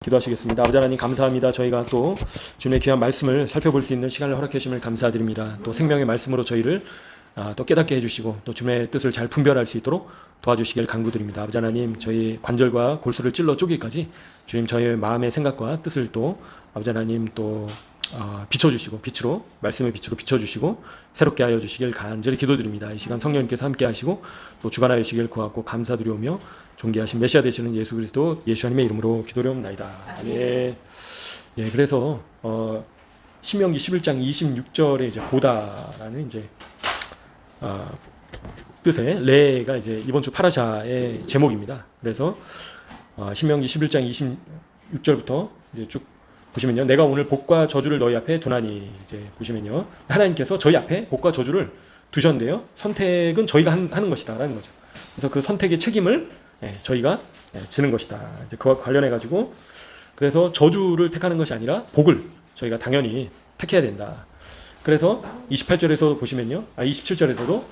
기도하시겠습니다. 아버지 하나님 감사합니다. 저희가 또 주님의 귀한 말씀을 살펴볼 수 있는 시간을 허락해 주심을 감사드립니다. 또 생명의 말씀으로 저희를 또 깨닫게 해주시고 또 주님의 뜻을 잘 분별할 수 있도록 도와주시길 간구드립니다. 아버지 하나님 저희 관절과 골수를 찔러 쪼기까지 주님 저희의 마음의 생각과 뜻을 또 아버지 하나님 또 비춰주시고 빛으로 말씀의 빛으로 비춰주시고 새롭게 하여 주시길 간절히 기도드립니다. 이 시간 성령님께서 함께 하시고 또 주관하여 주시길 구하고 감사드리오며 존귀하신 메시아 되시는 예수 그리스도 예수님의 이름으로 기도드리옵나이다. 예. 예, 그래서 신명기 11장 26절에 이제 보다라는 이제 뜻의 레가 이제 이번 주 파라샤의 제목입니다. 그래서 신명기 11장 26절부터 이제 쭉 보시면요, 내가 오늘 복과 저주를 너희 앞에 두나니, 이제 보시면요, 하나님께서 저희 앞에 복과 저주를 두셨는데요, 선택은 저희가 하는 것이다라는 거죠. 그래서 그 선택의 책임을 저희가 지는 것이다. 이제 그와 관련해 가지고 그래서 저주를 택하는 것이 아니라 복을 저희가 당연히 택해야 된다. 그래서 28절에서 보시면요, 27절에서도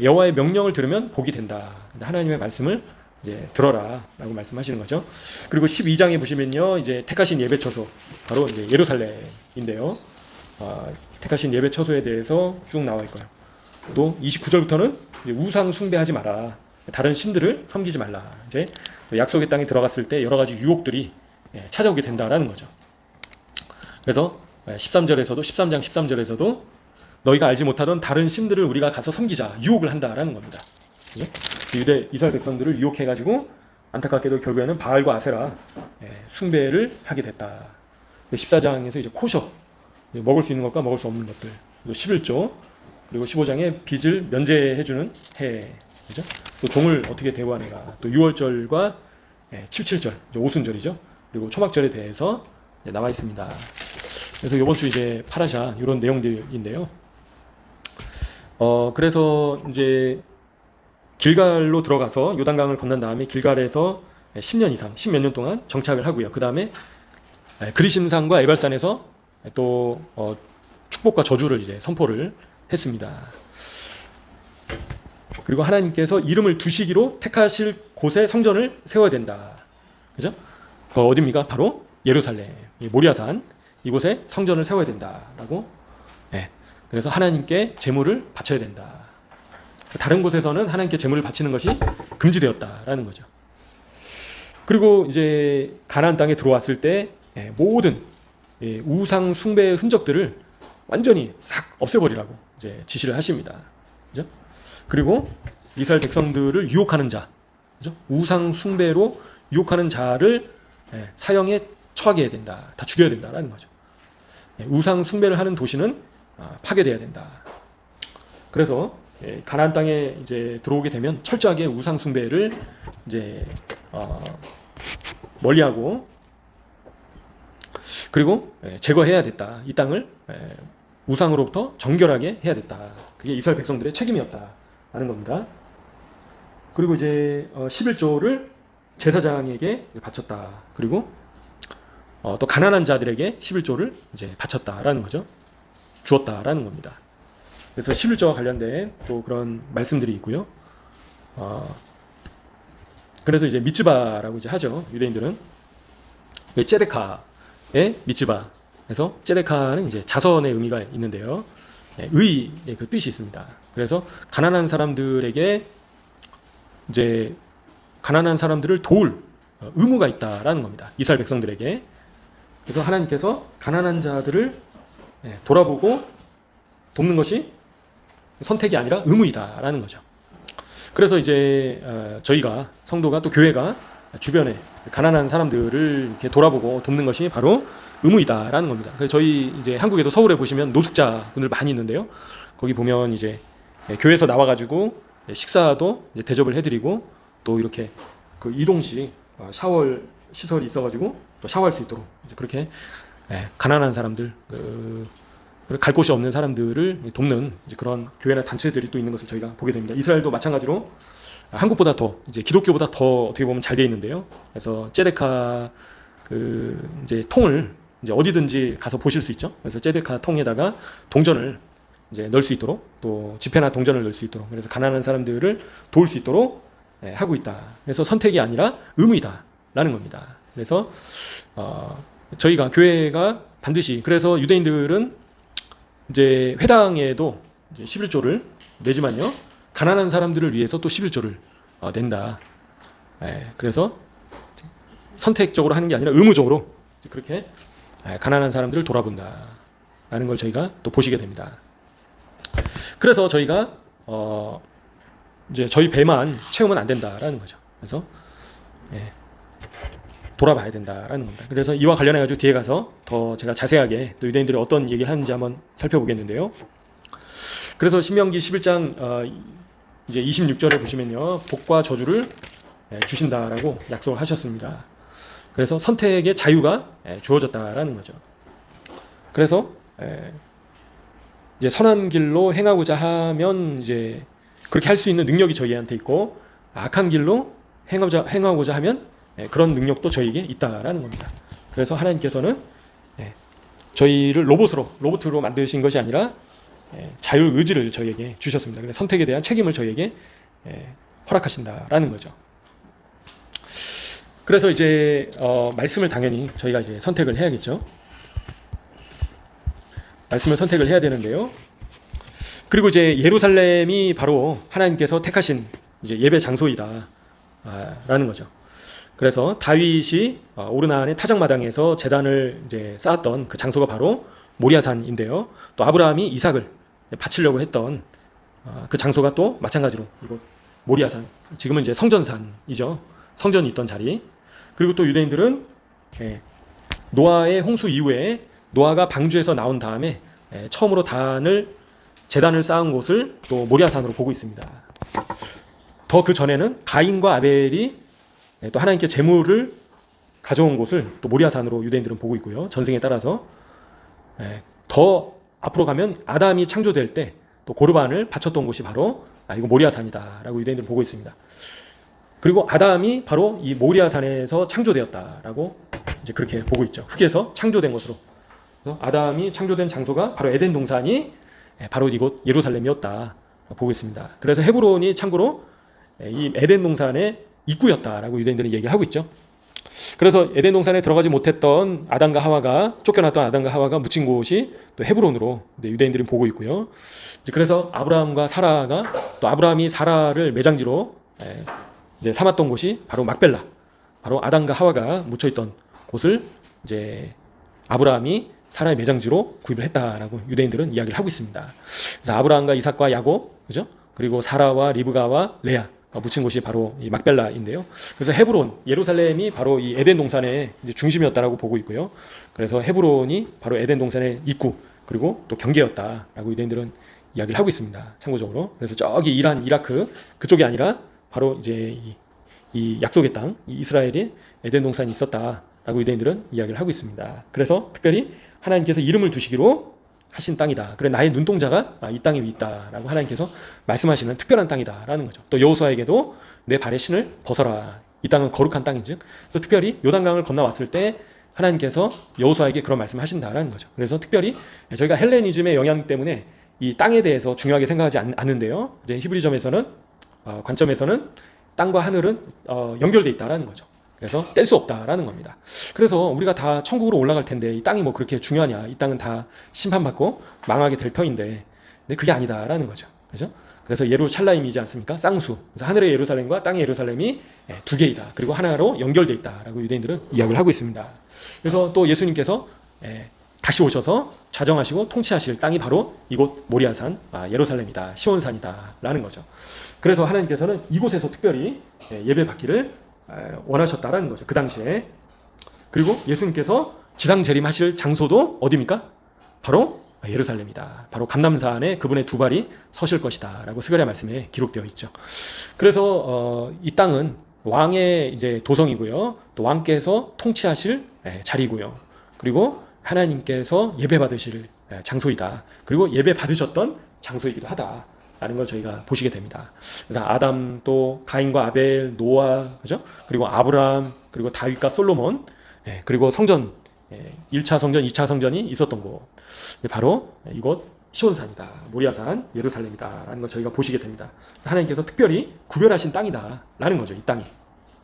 여호와의 명령을 들으면 복이 된다. 하나님의 말씀을 이제 들어라라고 말씀하시는 거죠. 그리고 12장에 보시면요, 이제 택하신 예배 처소, 바로 이제 예루살렘인데요. 택하신 예배 처소에 대해서 쭉 나와 있고요. 또 29절부터는 우상 숭배하지 마라, 다른 신들을 섬기지 말라. 이제 약속의 땅에 들어갔을 때 여러 가지 유혹들이 찾아오게 된다라는 거죠. 그래서 13절에서도 13장 13절에서도 너희가 알지 못하던 다른 신들을 우리가 가서 섬기자, 유혹을 한다라는 겁니다. 유대 이스라엘 백성들을 유혹해가지고 안타깝게도 결국에는 바알과 아세라 숭배를 하게 됐다. 14장에서 이제 코셔, 먹을 수 있는 것과 먹을 수 없는 것들, 11조, 그리고 15장에 빚을 면제해주는 해, 그죠? 또 종을 어떻게 대우하는가, 또 6월절과 77절, 오순절이죠. 그리고 초막절에 대해서 나와 있습니다. 그래서 이번 주 이제 파라샤 이런 내용들인데요. 그래서 이제 길갈로 들어가서 요단강을 건넌 다음에 길갈에서 10년 이상, 10몇 년 동안 정착을 하고요. 그 다음에 그리심산과 에발산에서 또 축복과 저주를 이제 선포를 했습니다. 그리고 하나님께서 이름을 두시기로 택하실 곳에 성전을 세워야 된다. 그죠? 그 어디입니까? 바로 예루살렘, 모리아산, 이곳에 성전을 세워야 된다라고. 그래서 하나님께 제물을 바쳐야 된다. 다른 곳에서는 하나님께 제물을 바치는 것이 금지되었다라는 거죠. 그리고 이제 가나안 땅에 들어왔을 때 모든 우상 숭배의 흔적들을 완전히 싹 없애버리라고 이제 지시를 하십니다. 그죠? 그리고 이스라엘 백성들을 유혹하는 자, 그죠? 우상 숭배로 유혹하는 자를 사형에 처하게 해야 된다. 다 죽여야 된다라는 거죠. 우상 숭배를 하는 도시는 파괴돼야 된다. 그래서 가나안 땅에 이제 들어오게 되면 철저하게 우상 숭배를 이제 멀리하고, 그리고 제거해야 됐다. 이 땅을 우상으로부터 정결하게 해야 됐다. 그게 이스라엘 백성들의 책임이었다라는 겁니다. 그리고 이제 11조를 제사장에게 바쳤다. 그리고 또 가난한 자들에게 11조를 이제 바쳤다라는 거죠. 주었다라는 겁니다. 그래서 11조와 관련된 또 그런 말씀들이 있고요. 그래서 이제 미츠바라고 이제 하죠. 유대인들은 ጼ데카의 미츠바에서, ጼ데카는 이제 자선의 의미가 있는데요. 의의 그 뜻이 있습니다. 그래서 가난한 사람들에게 이제 가난한 사람들을 도울 의무가 있다라는 겁니다. 이스라엘 백성들에게. 그래서 하나님께서 가난한 자들을 돌아보고 돕는 것이 선택이 아니라 의무이다라는 거죠. 그래서 이제 저희가 성도가, 또 교회가 주변에 가난한 사람들을 이렇게 돌아보고 돕는 것이 바로 의무이다라는 겁니다. 그래서 저희 이제 한국에도 서울에 보시면 노숙자분들 많이 있는데요. 거기 보면 이제 교회에서 나와가지고 식사도 이제 대접을 해드리고, 또 이렇게 그 이동식 샤워 시설이 있어가지고 또 샤워할 수 있도록 이제 그렇게 가난한 사람들, 갈 곳이 없는 사람들을 돕는 이제 그런 교회나 단체들이 또 있는 것을 저희가 보게 됩니다. 이스라엘도 마찬가지로 한국보다 더, 이제 기독교보다 더 어떻게 보면 잘 돼 있는데요. 그래서 ጼ데카 이제 통을 이제 어디든지 가서 보실 수 있죠. 그래서 ጼ데카 통에다가 동전을 이제 넣을 수 있도록, 또 지폐나 동전을 넣을 수 있도록, 그래서 가난한 사람들을 도울 수 있도록 하고 있다. 그래서 선택이 아니라 의무이다라는 겁니다. 그래서 저희가 교회가 반드시, 그래서 유대인들은 이제 회당에도 이제 11조를 내지만요, 가난한 사람들을 위해서 또 11조를 낸다. 그래서 선택적으로 하는 게 아니라 의무적으로 그렇게 가난한 사람들을 돌아본다라는 걸 저희가 또 보시게 됩니다. 그래서 저희가 이제 저희 배만 채우면 안 된다라는 거죠. 그래서 돌아봐야 된다라는 겁니다. 그래서 이와 관련해 가지고 뒤에 가서 더 제가 자세하게 또 유대인들이 어떤 얘기를 하는지 한번 살펴보겠는데요. 그래서 신명기 11장 이제 26절에 보시면요, 복과 저주를 주신다라고 약속을 하셨습니다. 그래서 선택의 자유가 주어졌다라는 거죠. 그래서 이제 선한 길로 행하고자 하면 이제 그렇게 할 수 있는 능력이 저희한테 있고, 악한 길로 행하고자 하면 그런 능력도 저희에게 있다라는 겁니다. 그래서 하나님께서는 저희를 로봇으로 만드신 것이 아니라 자유 의지를 저희에게 주셨습니다. 그래서 선택에 대한 책임을 저희에게 허락하신다라는 거죠. 그래서 이제 말씀을 당연히 저희가 이제 선택을 해야겠죠. 말씀을 선택을 해야 되는데요. 그리고 이제 예루살렘이 바로 하나님께서 택하신 이제 예배 장소이다라는 거죠. 그래서 다윗이 오르나안의 타작마당에서 제단을 이제 쌓았던 그 장소가 바로 모리아산인데요. 또 아브라함이 이삭을 바치려고 했던 그 장소가 또 마찬가지로 이곳 모리아산, 지금은 이제 성전산이죠. 성전이 있던 자리. 그리고 또 유대인들은 노아의 홍수 이후에 노아가 방주에서 나온 다음에 처음으로 제단을 쌓은 곳을 또 모리아산으로 보고 있습니다. 더 그 전에는 가인과 아벨이 또 하나님께 제물을 가져온 곳을 또 모리아산으로 유대인들은 보고 있고요. 전승에 따라서 더 앞으로 가면 아담이 창조될 때 또 고르반을 바쳤던 곳이 바로 이거 모리아산이다라고 유대인들은 보고 있습니다. 그리고 아담이 바로 이 모리아산에서 창조되었다라고 이제 그렇게 보고 있죠. 흙에서 창조된 것으로. 그래서 아담이 창조된 장소가 바로 에덴 동산이 바로 이곳 예루살렘이었다 보고 있습니다. 그래서 헤브론이 참고로 이 에덴 동산의 입구였다라고 유대인들은 얘기를 하고 있죠. 그래서 에덴 동산에 들어가지 못했던 쫓겨났던 아담과 하와가 묻힌 곳이 또 헤브론으로 유대인들이 보고 있고요. 그래서 아브라함과 사라가, 또 아브라함이 사라를 매장지로 이제 삼았던 곳이 바로 막벨라, 바로 아담과 하와가 묻혀 있던 곳을 이제 아브라함이 사라의 매장지로 구입을 했다라고 유대인들은 이야기를 하고 있습니다. 그래서 아브라함과 이삭과 야곱, 그죠? 그리고 사라와 리브가와 레아 묻힌 곳이 바로 이 막벨라인데요. 그래서 헤브론, 예루살렘이 바로 이 에덴 동산의 이제 중심이었다라고 보고 있고요. 그래서 헤브론이 바로 에덴 동산의 입구, 그리고 또 경계였다라고 유대인들은 이야기를 하고 있습니다. 참고적으로. 그래서 저기 이란, 이라크 그쪽이 아니라 바로 이제 이 약속의 땅, 이 이스라엘이 에덴 동산이 있었다라고 유대인들은 이야기를 하고 있습니다. 그래서 특별히 하나님께서 이름을 두시기로 하신 땅이다. 그래 나의 눈동자가 이 땅에 있다라고 하나님께서 말씀하시는 특별한 땅이다라는 거죠. 또 여호수아에게도 내 발의 신을 벗어라. 이 땅은 거룩한 땅인즉. 그래서 특별히 요단강을 건너왔을 때 하나님께서 여호수아에게 그런 말씀을 하신다라는 거죠. 그래서 특별히 저희가 헬레니즘의 영향 때문에 이 땅에 대해서 중요하게 생각하지 않는데요. 이제 히브리점에서는 관점에서는 땅과 하늘은 연결돼 있다라는 거죠. 그래서 뗄 수 없다라는 겁니다. 그래서 우리가 다 천국으로 올라갈 텐데 이 땅이 뭐 그렇게 중요하냐? 이 땅은 다 심판받고 망하게 될 터인데, 근데 그게 아니다라는 거죠. 그죠? 그래서 예루살렘이지 않습니까? 쌍수. 그래서 하늘의 예루살렘과 땅의 예루살렘이 두 개이다. 그리고 하나로 연결돼 있다라고 유대인들은 이야기를 하고 있습니다. 그래서 또 예수님께서 다시 오셔서 좌정하시고 통치하실 땅이 바로 이곳 모리아산, 예루살렘이다, 시온산이다라는 거죠. 그래서 하나님께서는 이곳에서 특별히 예배 받기를 원하셨다라는 거죠. 그 당시에. 그리고 예수님께서 지상 재림하실 장소도 어디입니까? 바로 예루살렘이다. 바로 감람산에 그분의 두 발이 서실 것이다 라고 스가랴 말씀에 기록되어 있죠. 그래서 이 땅은 왕의 이제 도성이고요. 또 왕께서 통치하실 자리고요. 그리고 하나님께서 예배 받으실 장소이다. 그리고 예배 받으셨던 장소이기도 하다. 라는 걸 저희가 보시게 됩니다. 그래서 아담, 또 가인과 아벨, 노아, 그죠? 그리고 아브라함, 그리고 다윗과 솔로몬, 그리고 성전, 1차 성전, 2차 성전이 있었던 곳, 바로 이곳 시온산이다, 모리아산, 예루살렘이다 라는 걸 저희가 보시게 됩니다. 그래서 하나님께서 특별히 구별하신 땅이다 라는 거죠. 이 땅이.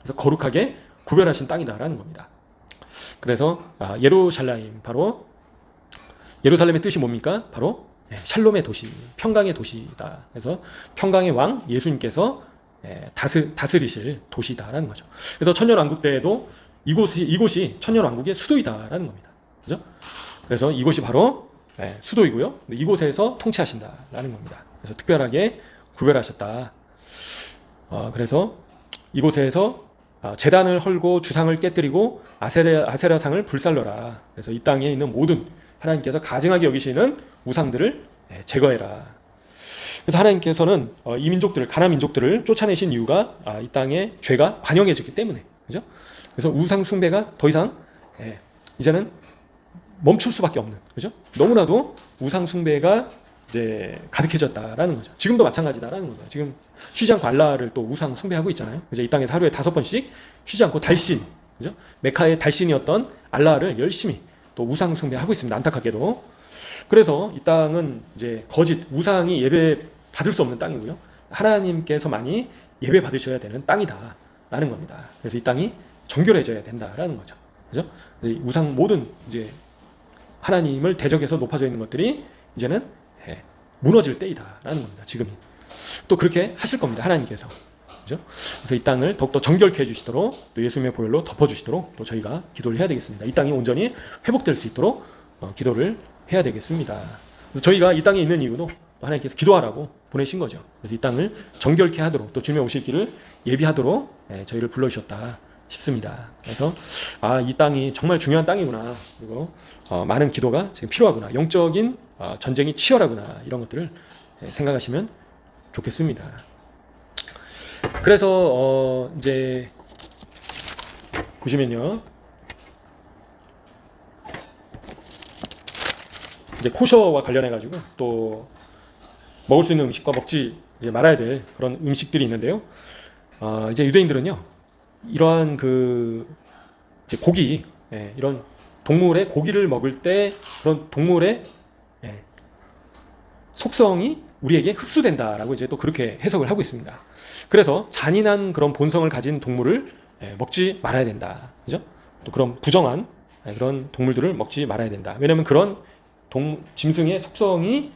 그래서 거룩하게 구별하신 땅이다 라는 겁니다. 그래서 예루살렘, 바로 예루살렘의 뜻이 뭡니까? 바로 샬롬의 도시, 평강의 도시다. 그래서 평강의 왕 예수님께서 다스리실 도시다라는 거죠. 그래서 천년왕국 때에도 이곳이 천년왕국의 수도이다라는 겁니다. 그죠? 그래서 이곳이 바로 수도이고요. 이곳에서 통치하신다라는 겁니다. 그래서 특별하게 구별하셨다. 그래서 이곳에서 제단을 헐고 주상을 깨뜨리고 아세라상을 불살러라. 그래서 이 땅에 있는 모든 하나님께서 가증하게 여기시는 우상들을 제거해라. 그래서 하나님께서는 이 민족들을, 가나안 민족들을 쫓아내신 이유가 이 땅에 죄가 관영해졌기 때문에, 그죠? 그래서 우상 숭배가 더 이상 이제는 멈출 수밖에 없는, 그죠? 너무나도 우상 숭배가 이제 가득해졌다라는 거죠. 지금도 마찬가지다라는 거죠. 지금 쉬지 않고 알라를 또 우상 숭배하고 있잖아요. 그죠? 이 땅에서 하루에 5번씩 쉬지 않고 달신, 그죠? 메카의 달신이었던 알라를 열심히 또 우상 숭배하고 있습니다. 안타깝게도. 그래서 이 땅은 이제 거짓 우상이 예배 받을 수 없는 땅이고요. 하나님께서만이 예배 받으셔야 되는 땅이다라는 겁니다. 그래서 이 땅이 정결해져야 된다라는 거죠. 그죠? 우상 모든 이제 하나님을 대적해서 높아져 있는 것들이 이제는 무너질 때이다라는 겁니다. 지금이. 또 그렇게 하실 겁니다. 하나님께서. 그죠? 그래서 이 땅을 더욱더 정결케 해주시도록, 또 예수님의 보혈로 덮어주시도록 또 저희가 기도를 해야 되겠습니다. 이 땅이 온전히 회복될 수 있도록 기도를 해야 되겠습니다. 그래서 저희가 이 땅에 있는 이유도 하나님께서 기도하라고 보내신 거죠. 그래서 이 땅을 정결케 하도록, 또 주님의 오실 길을 예비하도록 저희를 불러주셨다 싶습니다. 그래서 이 땅이 정말 중요한 땅이구나, 그리고 많은 기도가 지금 필요하구나, 영적인 전쟁이 치열하구나, 이런 것들을 생각하시면 좋겠습니다. 그래서 이제 보시면요, 이제 코셔와 관련해 가지고 또 먹을 수 있는 음식과 먹지 이제 말아야 될 그런 음식들이 있는데요. 이제 유대인들은요, 이러한 그 이제 고기, 이런 동물의 고기를 먹을 때 그런 동물의 속성이 우리에게 흡수된다라고 이제 또 그렇게 해석을 하고 있습니다. 그래서 잔인한 그런 본성을 가진 동물을 먹지 말아야 된다. 그죠? 또 그런 부정한 그런 동물들을 먹지 말아야 된다. 왜냐하면 그런 짐승의 속성이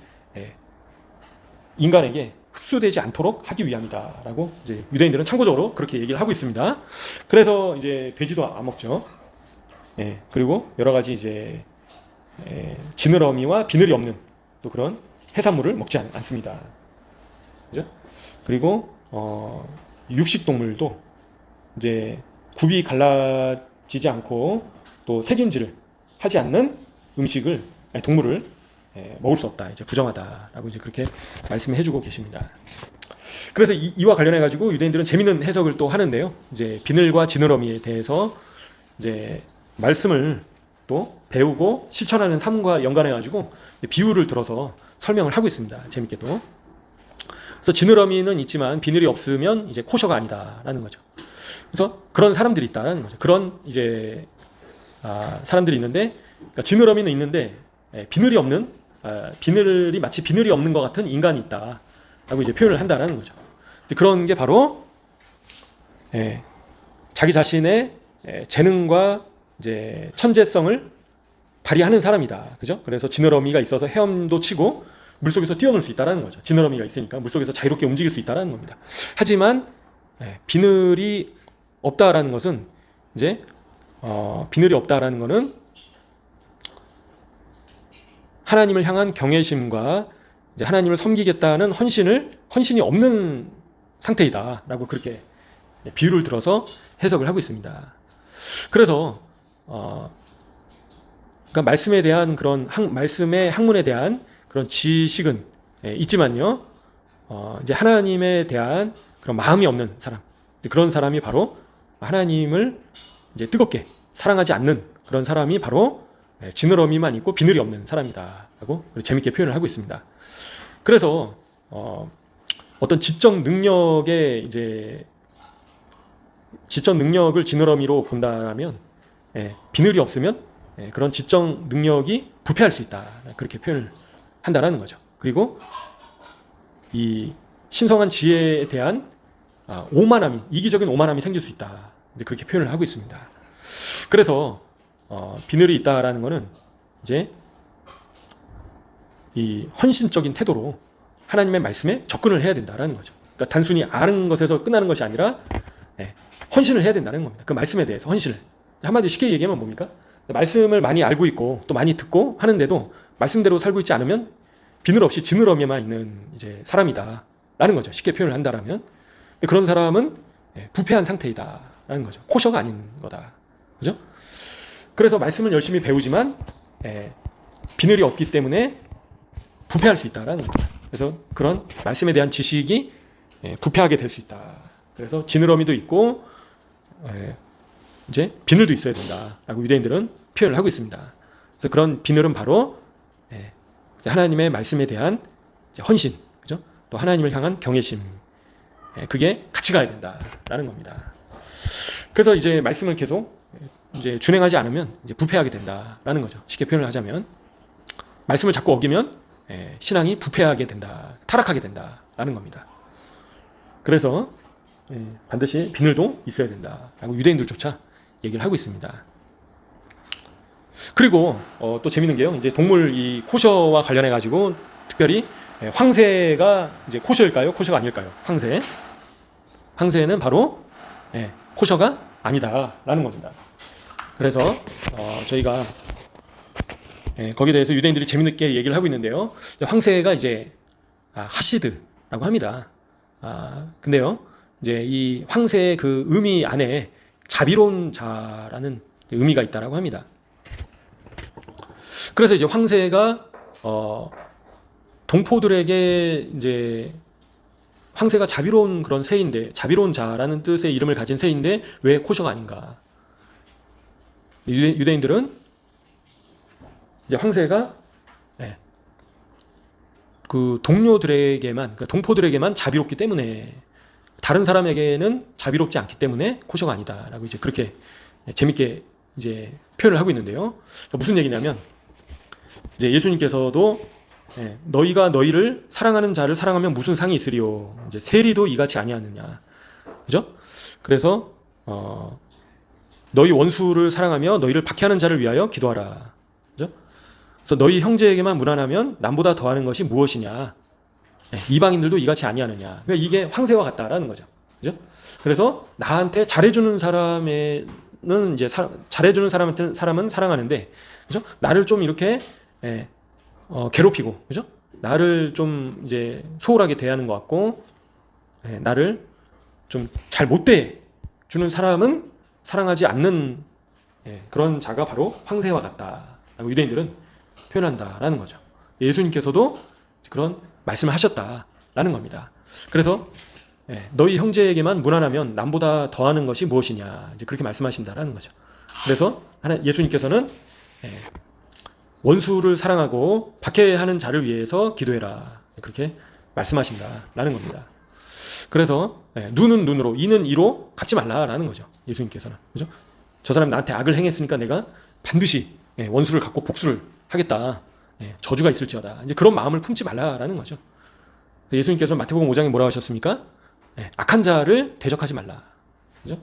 인간에게 흡수되지 않도록 하기 위함이다라고 이제 유대인들은 참고적으로 그렇게 얘기를 하고 있습니다. 그래서 이제 돼지도 안 먹죠. 그리고 여러 가지 이제 지느러미와 비늘이 없는 또 그런 해산물을 먹지 않습니다. 그죠? 그리고 육식 동물도 이제 굽이 갈라지지 않고 또 색임질을 하지 않는 음식을, 동물을 먹을 수 없다, 이제 부정하다라고 이제 그렇게 말씀해주고 계십니다. 그래서 이와 관련해 가지고 유대인들은 재미있는 해석을 또 하는데요. 이제 비늘과 지느러미에 대해서 이제 말씀을 또 배우고 실천하는 삶과 연관해 가지고 비유를 들어서 설명을 하고 있습니다. 재밌게도. 그래서 지느러미는 있지만 비늘이 없으면 이제 코셔가 아니다라는 거죠. 그래서 그런 사람들이 있다라는 거죠. 그런 이제 사람들이 있는데, 그러니까 지느러미는 있는데 비늘이 없는, 비늘이 마치 비늘이 없는 것 같은 인간이 있다라고 이제 표현을 한다라는 거죠. 이제 그런 게 바로 자기 자신의 재능과 이제 천재성을 발휘하는 사람이다. 그죠? 그래서 지느러미가 있어서 헤엄도 치고 물속에서 뛰어놀 수 있다는 거죠. 지느러미가 있으니까 물속에서 자유롭게 움직일 수 있다는 겁니다. 하지만 비늘이 없다라는 것은 이제 비늘이 없다라는 것은 하나님을 향한 경외심과 이제 하나님을 섬기겠다는 헌신이 없는 상태이다라고 그렇게 비유를 들어서 해석을 하고 있습니다. 그래서 그러니까 말씀에 대한 그런 말씀의 학문에 대한 그런 지식은 있지만요, 이제 하나님에 대한 그런 마음이 없는 사람, 그런 사람이 바로 하나님을 이제 뜨겁게 사랑하지 않는 그런 사람이 바로 지느러미만 있고 비늘이 없는 사람이다라고 재밌게 표현을 하고 있습니다. 그래서 어떤 지적 능력의 이제 지적 능력을 지느러미로 본다면 비늘이 없으면 그런 지적 능력이 부패할 수 있다, 그렇게 표현을 한다라는 거죠. 그리고 이 신성한 지혜에 대한 오만함이, 이기적인 오만함이 생길 수 있다, 그렇게 표현을 하고 있습니다. 그래서 비늘이 있다라는 거는 이제 이 헌신적인 태도로 하나님의 말씀에 접근을 해야 된다라는 거죠. 그러니까 단순히 아는 것에서 끝나는 것이 아니라 헌신을 해야 된다는 겁니다. 그 말씀에 대해서 헌신을. 한마디로 쉽게 얘기하면 뭡니까? 말씀을 많이 알고 있고 또 많이 듣고 하는데도 말씀대로 살고 있지 않으면 비늘 없이 지느러미만 있는 이제 사람이다라는 거죠. 쉽게 표현을 한다라면. 근데 그런 사람은 부패한 상태이다라는 거죠. 코셔가 아닌 거다. 그죠? 그래서 말씀을 열심히 배우지만 비늘이 없기 때문에 부패할 수 있다라는 겁니다. 그래서 그런 말씀에 대한 지식이 부패하게 될 수 있다. 그래서 지느러미도 있고 이제 비늘도 있어야 된다라고 유대인들은 표현을 하고 있습니다. 그래서 그런 비늘은 바로 하나님의 말씀에 대한 헌신, 그죠? 또 하나님을 향한 경외심, 그게 같이 가야 된다라는 겁니다. 그래서 이제 말씀을 계속 이제 준행하지 않으면 이제 부패하게 된다라는 거죠. 쉽게 표현을 하자면 말씀을 자꾸 어기면 신앙이 부패하게 된다, 타락하게 된다라는 겁니다. 그래서 반드시 비늘도 있어야 된다라고 유대인들조차 얘기를 하고 있습니다. 그리고 또 재밌는 게요. 이제 동물 이 코셔와 관련해 가지고 특별히 황새가 이제 코셔일까요? 코셔가 아닐까요? 황새는 바로 코셔가 아니다라는 겁니다. 그래서 저희가 거기에 대해서 유대인들이 재밌게 얘기를 하고 있는데요. 황새가 이제 하시드라고 합니다. 근데요, 이제 이 황새의 그 의미 안에 자비로운 자라는 의미가 있다라고 합니다. 그래서 이제 황새가 동포들에게 이제 황새가 자비로운 그런 새인데, 자비로운 자라는 뜻의 이름을 가진 새인데 왜 코셔가 아닌가? 유대인들은 이제 황새가 그 동료들에게만, 그러니까 동포들에게만 자비롭기 때문에 다른 사람에게는 자비롭지 않기 때문에 코셔가 아니다라고 이제 그렇게 재밌게 이제 표현을 하고 있는데요. 무슨 얘기냐면 이제 예수님께서도 너희가 너희를 사랑하는 자를 사랑하면 무슨 상이 있으리요? 이제 세리도 이같이 아니하느냐, 그죠? 그래서 너희 원수를 사랑하며 너희를 박해하는 자를 위하여 기도하라, 그죠? 그래서 너희 형제에게만 무난하면 남보다 더하는 것이 무엇이냐? 이방인들도 이같이 아니하느냐? 그러니까 이게 황새와 같다라는 거죠, 그죠? 그래서 나한테 잘해주는 사람에는 이제 잘해주는 사람은 사랑하는데, 그죠? 나를 좀 이렇게 괴롭히고, 그죠? 나를 좀 이제 소홀하게 대하는 것 같고, 나를 좀 잘 못 대주는 사람은 사랑하지 않는 그런 자가 바로 황새와 같다라고 유대인들은 표현한다라는 거죠. 예수님께서도 그런 말씀을 하셨다라는 겁니다. 그래서 너희 형제에게만 무난하면 남보다 더하는 것이 무엇이냐, 이제 그렇게 말씀하신다라는 거죠. 그래서 예수님께서는 원수를 사랑하고 박해하는 자를 위해서 기도해라, 그렇게 말씀하신다라는 겁니다. 그래서 눈은 눈으로, 이는 이로 갚지 말라라는 거죠. 예수님께서는, 그죠? 저 사람이 나한테 악을 행했으니까 내가 반드시 원수를 갚고 복수를 하겠다, 저주가 있을지어다, 이제 그런 마음을 품지 말라라는 거죠. 예수님께서 마태복음 5장에 뭐라고 하셨습니까? 악한 자를 대적하지 말라, 그죠?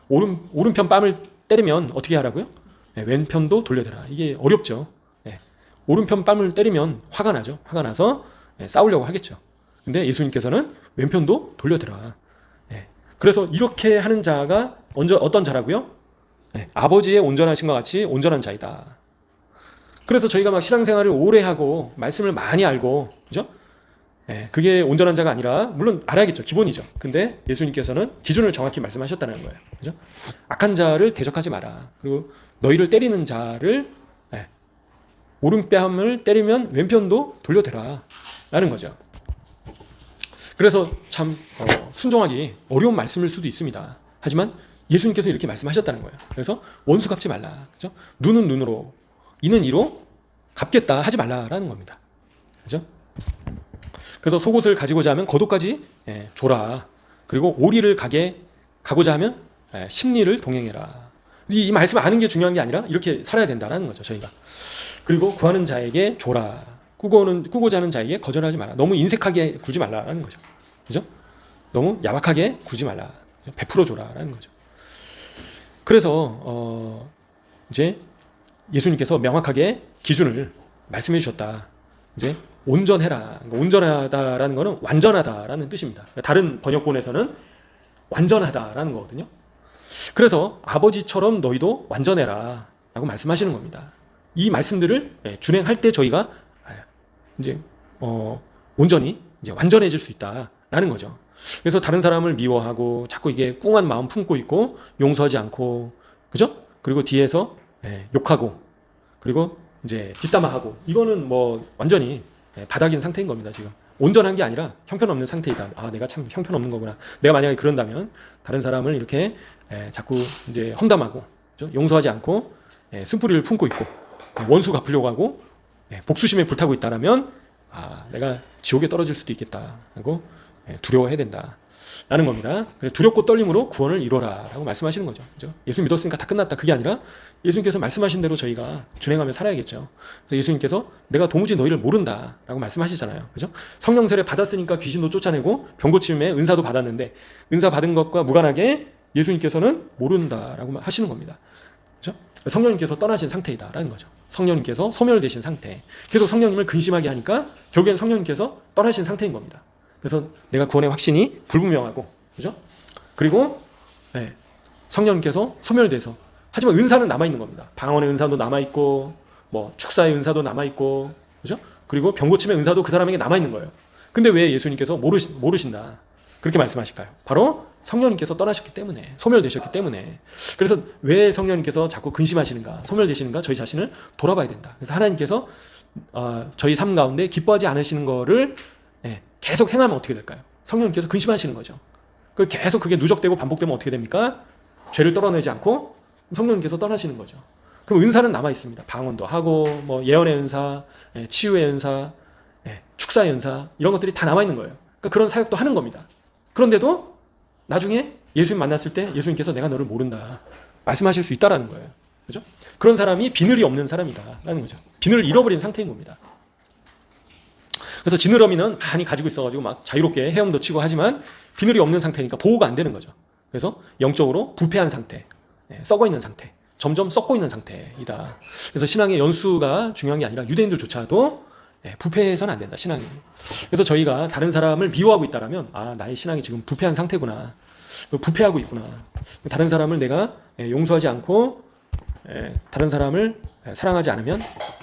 오른편 뺨을 때리면 어떻게 하라고요? 왼편도 돌려대라. 이게 어렵죠. 오른편 뺨을 때리면 화가 나죠. 화가 나서 싸우려고 하겠죠. 근데 예수님께서는 왼편도 돌려대라. 그래서 이렇게 하는 자가 어떤 자라고요? 아버지의 온전하신 것 같이 온전한 자이다. 그래서 저희가 막 신앙생활을 오래 하고 말씀을 많이 알고, 그죠? 그게 온전한 자가 아니라, 물론 알아야겠죠. 기본이죠. 근데 예수님께서는 기준을 정확히 말씀하셨다는 거예요. 그죠? 악한 자를 대적하지 마라. 그리고 너희를 때리는 자를 오른뺨을 때리면 왼편도 돌려대라 라는 거죠. 그래서 참 순종하기 어려운 말씀일 수도 있습니다. 하지만 예수님께서 이렇게 말씀하셨다는 거예요. 그래서 원수 갚지 말라, 그죠? 눈은 눈으로, 이는 이로 갚겠다 하지 말라라는 겁니다. 그죠? 그래서 속옷을 가지고자 하면 겉옷까지 줘라. 그리고 오리를 가고자 하면 십리를 동행해라. 이 말씀을 아는 게 중요한 게 아니라 이렇게 살아야 된다는 거죠, 저희가. 그리고 구하는 자에게 줘라. 꾸고자 하는 자에게 거절하지 마라. 너무 인색하게 굴지 말라라는 거죠. 그죠? 너무 야박하게 굴지 말라. 베풀어 줘라라는 거죠. 그래서 이제 예수님께서 명확하게 기준을 말씀해 주셨다. 이제 온전해라. 그러니까 온전하다라는 것은 완전하다라는 뜻입니다. 다른 번역본에서는 완전하다라는 거거든요. 그래서 아버지처럼 너희도 완전해라 라고 말씀하시는 겁니다. 이 말씀들을 준행할 때 저희가 이제 온전히 이제 완전해질 수 있다라는 거죠. 그래서 다른 사람을 미워하고 자꾸 이게 꿍한 마음 품고 있고 용서하지 않고, 그죠? 그리고 뒤에서 욕하고 그리고 이제 뒷담화하고, 이거는 뭐 완전히 바닥인 상태인 겁니다. 지금 온전한 게 아니라 형편없는 상태이다. 아, 내가 참 형편없는 거구나. 내가 만약에 그런다면 다른 사람을 이렇게 자꾸 이제 험담하고, 그죠? 용서하지 않고 쓴뿌리를 품고 있고 원수 갚으려고 하고 복수심에 불타고 있다라면 내가 지옥에 떨어질 수도 있겠다 하고 두려워해야 된다 라는 겁니다. 두렵고 떨림으로 구원을 이뤄라 라고 말씀하시는 거죠. 그죠? 예수 믿었으니까 다 끝났다, 그게 아니라 예수님께서 말씀하신 대로 저희가 준행하며 살아야겠죠. 그래서 예수님께서 내가 도무지 너희를 모른다 라고 말씀하시잖아요. 그죠? 성령 세례 받았으니까 귀신도 쫓아내고 병 고침에 은사도 받았는데, 은사 받은 것과 무관하게 예수님께서는 모른다 라고 하시는 겁니다. 그죠? 성령님께서 떠나신 상태이다라는 거죠. 성령님께서 소멸되신 상태. 계속 성령님을 근심하게 하니까 결국엔 성령님께서 떠나신 상태인 겁니다. 그래서 내가 구원의 확신이 불분명하고, 그죠? 그리고 성령님께서 소멸돼서, 하지만 은사는 남아 있는 겁니다. 방언의 은사도 남아 있고, 뭐 축사의 은사도 남아 있고, 그죠? 그리고 병 고침의 은사도 그 사람에게 남아 있는 거예요. 근데 왜 예수님께서 모르신다 그렇게 말씀하실까요? 바로 성령님께서 떠나셨기 때문에, 소멸되셨기 때문에. 그래서 왜 성령님께서 자꾸 근심하시는가, 소멸되시는가, 저희 자신을 돌아봐야 된다. 그래서 하나님께서 저희 삶 가운데 기뻐하지 않으시는 거를 계속 행하면 어떻게 될까요? 성령님께서 근심하시는 거죠. 계속 그게 누적되고 반복되면 어떻게 됩니까? 죄를 떨어내지 않고 성령님께서 떠나시는 거죠. 그럼 은사는 남아 있습니다. 방언도 하고, 뭐 예언의 은사, 치유의 은사, 축사의 은사, 이런 것들이 다 남아 있는 거예요. 그러니까 그런 사역도 하는 겁니다. 그런데도 나중에 예수님 만났을 때 예수님께서 내가 너를 모른다 말씀하실 수 있다라는 거예요. 그죠? 그런 사람이 비늘이 없는 사람이다라는 거죠. 비늘을 잃어버린 상태인 겁니다. 그래서 지느러미는 많이 가지고 있어가지고 막 자유롭게 헤엄도 치고 하지만 비늘이 없는 상태니까 보호가 안 되는 거죠. 그래서 영적으로 부패한 상태, 썩어 있는 상태, 점점 썩고 있는 상태이다. 그래서 신앙의 연수가 중요한 게 아니라 유대인들조차도 부패해서는 안 된다, 신앙이. 그래서 저희가 다른 사람을 미워하고 있다라면 나의 신앙이 지금 부패한 상태구나, 부패하고 있구나. 다른 사람을 내가 용서하지 않고 다른 사람을 사랑하지 않으면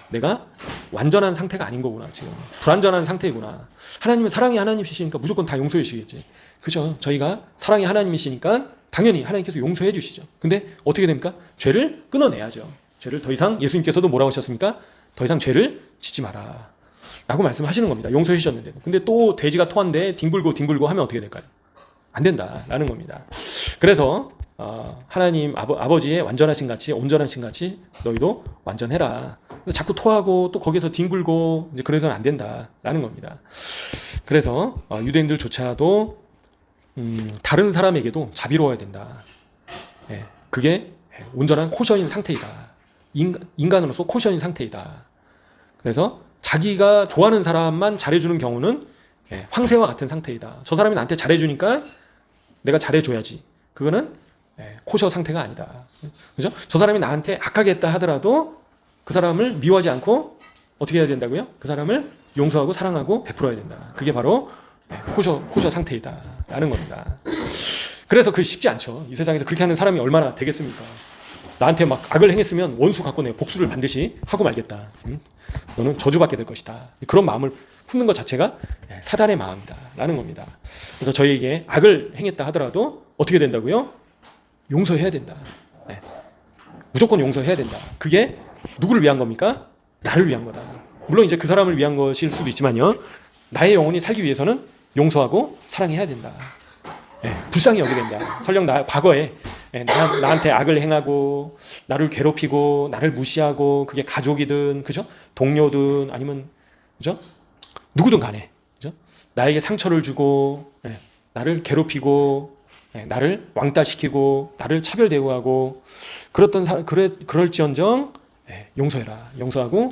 내가 완전한 상태가 아닌 거구나, 지금 불완전한 상태이구나. 하나님은 사랑이 하나님이시니까 무조건 다 용서해 주시겠지, 그죠? 저희가 사랑이 하나님이시니까 당연히 하나님께서 용서해 주시죠. 근데 어떻게 됩니까? 죄를 끊어내야죠. 죄를 더 이상, 예수님께서도 뭐라고 하셨습니까? 더 이상 죄를 짓지 마라 라고 말씀하시는 겁니다. 용서해 주셨는데. 근데 또 돼지가 토한데 뒹굴고 하면 어떻게 될까요? 안 된다라는 겁니다. 그래서 하나님 아버지의 완전하신 같이, 온전하신 같이 너희도 완전해라. 자꾸 토하고 또 거기서 뒹굴고 이제 그래서는 안 된다라는 겁니다. 그래서 유대인들조차도 다른 사람에게도 자비로워야 된다. 그게 온전한 코셔인 상태이다. 인간으로서 코셔인 상태이다. 그래서 자기가 좋아하는 사람만 잘해주는 경우는 황새와 같은 상태이다. 저 사람이 나한테 잘해주니까 내가 잘해줘야지. 그거는 코셔 상태가 아니다. 그죠? 저 사람이 나한테 악하게 했다 하더라도 그 사람을 미워하지 않고 어떻게 해야 된다고요? 그 사람을 용서하고 사랑하고 베풀어야 된다. 그게 바로 코셔 상태이다 라는 겁니다. 그래서 그게 쉽지 않죠. 이 세상에서 그렇게 하는 사람이 얼마나 되겠습니까? 나한테 막 악을 행했으면 원수 갖고 내가 복수를 반드시 하고 말겠다. 너는 저주받게 될 것이다. 그런 마음을 품는 것 자체가 사단의 마음이다 라는 겁니다. 그래서 저희에게 악을 행했다 하더라도 어떻게 된다고요? 용서해야 된다. 무조건 용서해야 된다. 그게 누구를 위한 겁니까? 나를 위한 거다. 물론 이제 그 사람을 위한 것일 수도 있지만요, 나의 영혼이 살기 위해서는 용서하고 사랑해야 된다. 불쌍히 여기게 된다. 설령 과거에 나한테 악을 행하고 나를 괴롭히고 나를 무시하고, 그게 가족이든, 그죠? 동료든, 아니면, 그죠? 누구든 간에, 그죠? 나에게 상처를 주고 나를 괴롭히고 나를 왕따시키고 나를 차별 대우하고 그럴지언정 용서해라, 용서하고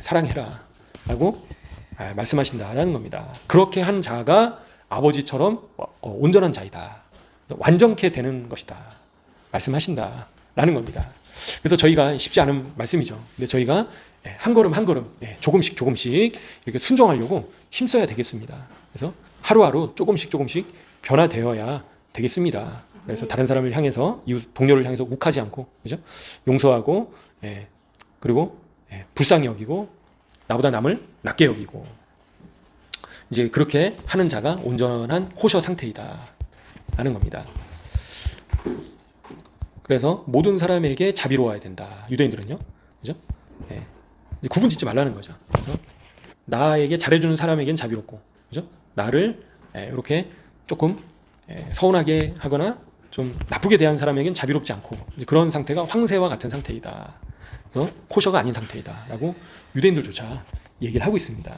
사랑해라 라고 말씀하신다라는 겁니다. 그렇게 한 자가 아버지처럼 온전한 자이다, 완전케 되는 것이다 말씀하신다 라는 겁니다. 그래서 저희가 쉽지 않은 말씀이죠. 근데 저희가 한 걸음 한 걸음 조금씩 이렇게 순종하려고 힘써야 되겠습니다. 그래서 하루하루 조금씩 변화되어야 되겠습니다. 그래서 다른 사람을 향해서, 이웃 동료를 향해서 욱하지 않고, 그죠? 용서하고, 그리고 불쌍히 여기고, 나보다 남을 낮게 여기고, 이제 그렇게 하는 자가 온전한 호셔 상태이다 라는 겁니다. 그래서 모든 사람에게 자비로워야 된다. 유대인들은요, 그죠? 구분 짓지 말라는 거죠. 그래서 나에게 잘해주는 사람에겐 자비롭고, 그죠? 나를 이렇게 조금 서운하게 하거나 좀 나쁘게 대한 사람에겐 자비롭지 않고, 그런 상태가 황새와 같은 상태이다. 그래서 코셔가 아닌 상태이다라고 유대인들조차 얘기를 하고 있습니다.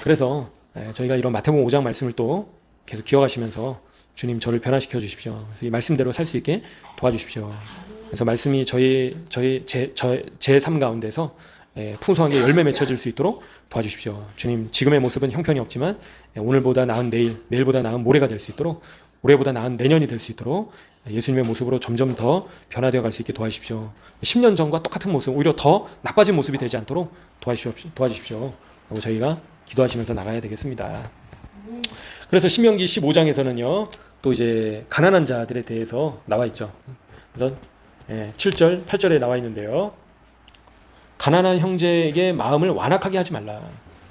그래서 저희가 이런 마태복음 5장 말씀을 또 계속 기억하시면서 주님 저를 변화시켜 주십시오. 그래서 이 말씀대로 살 수 있게 도와주십시오. 그래서 말씀이 제 삶 가운데서 풍성하게 열매 맺혀질 수 있도록 도와주십시오. 주님, 지금의 모습은 형편이 없지만 오늘보다 나은 내일, 내일보다 나은 모레가 될 수 있도록, 올해보다 나은 내년이 될 수 있도록 예수님의 모습으로 점점 더 변화되어 갈 수 있게 도와주십시오. 10년 전과 똑같은 모습, 오히려 더 나빠진 모습이 되지 않도록 도와주십시오. 라고 저희가 기도하시면서 나가야 되겠습니다. 그래서 신명기 15장에서는요, 또 이제 가난한 자들에 대해서 나와 있죠. 그래서 7절, 8절에 나와 있는데요. 가난한 형제에게 마음을 완악하게 하지 말라.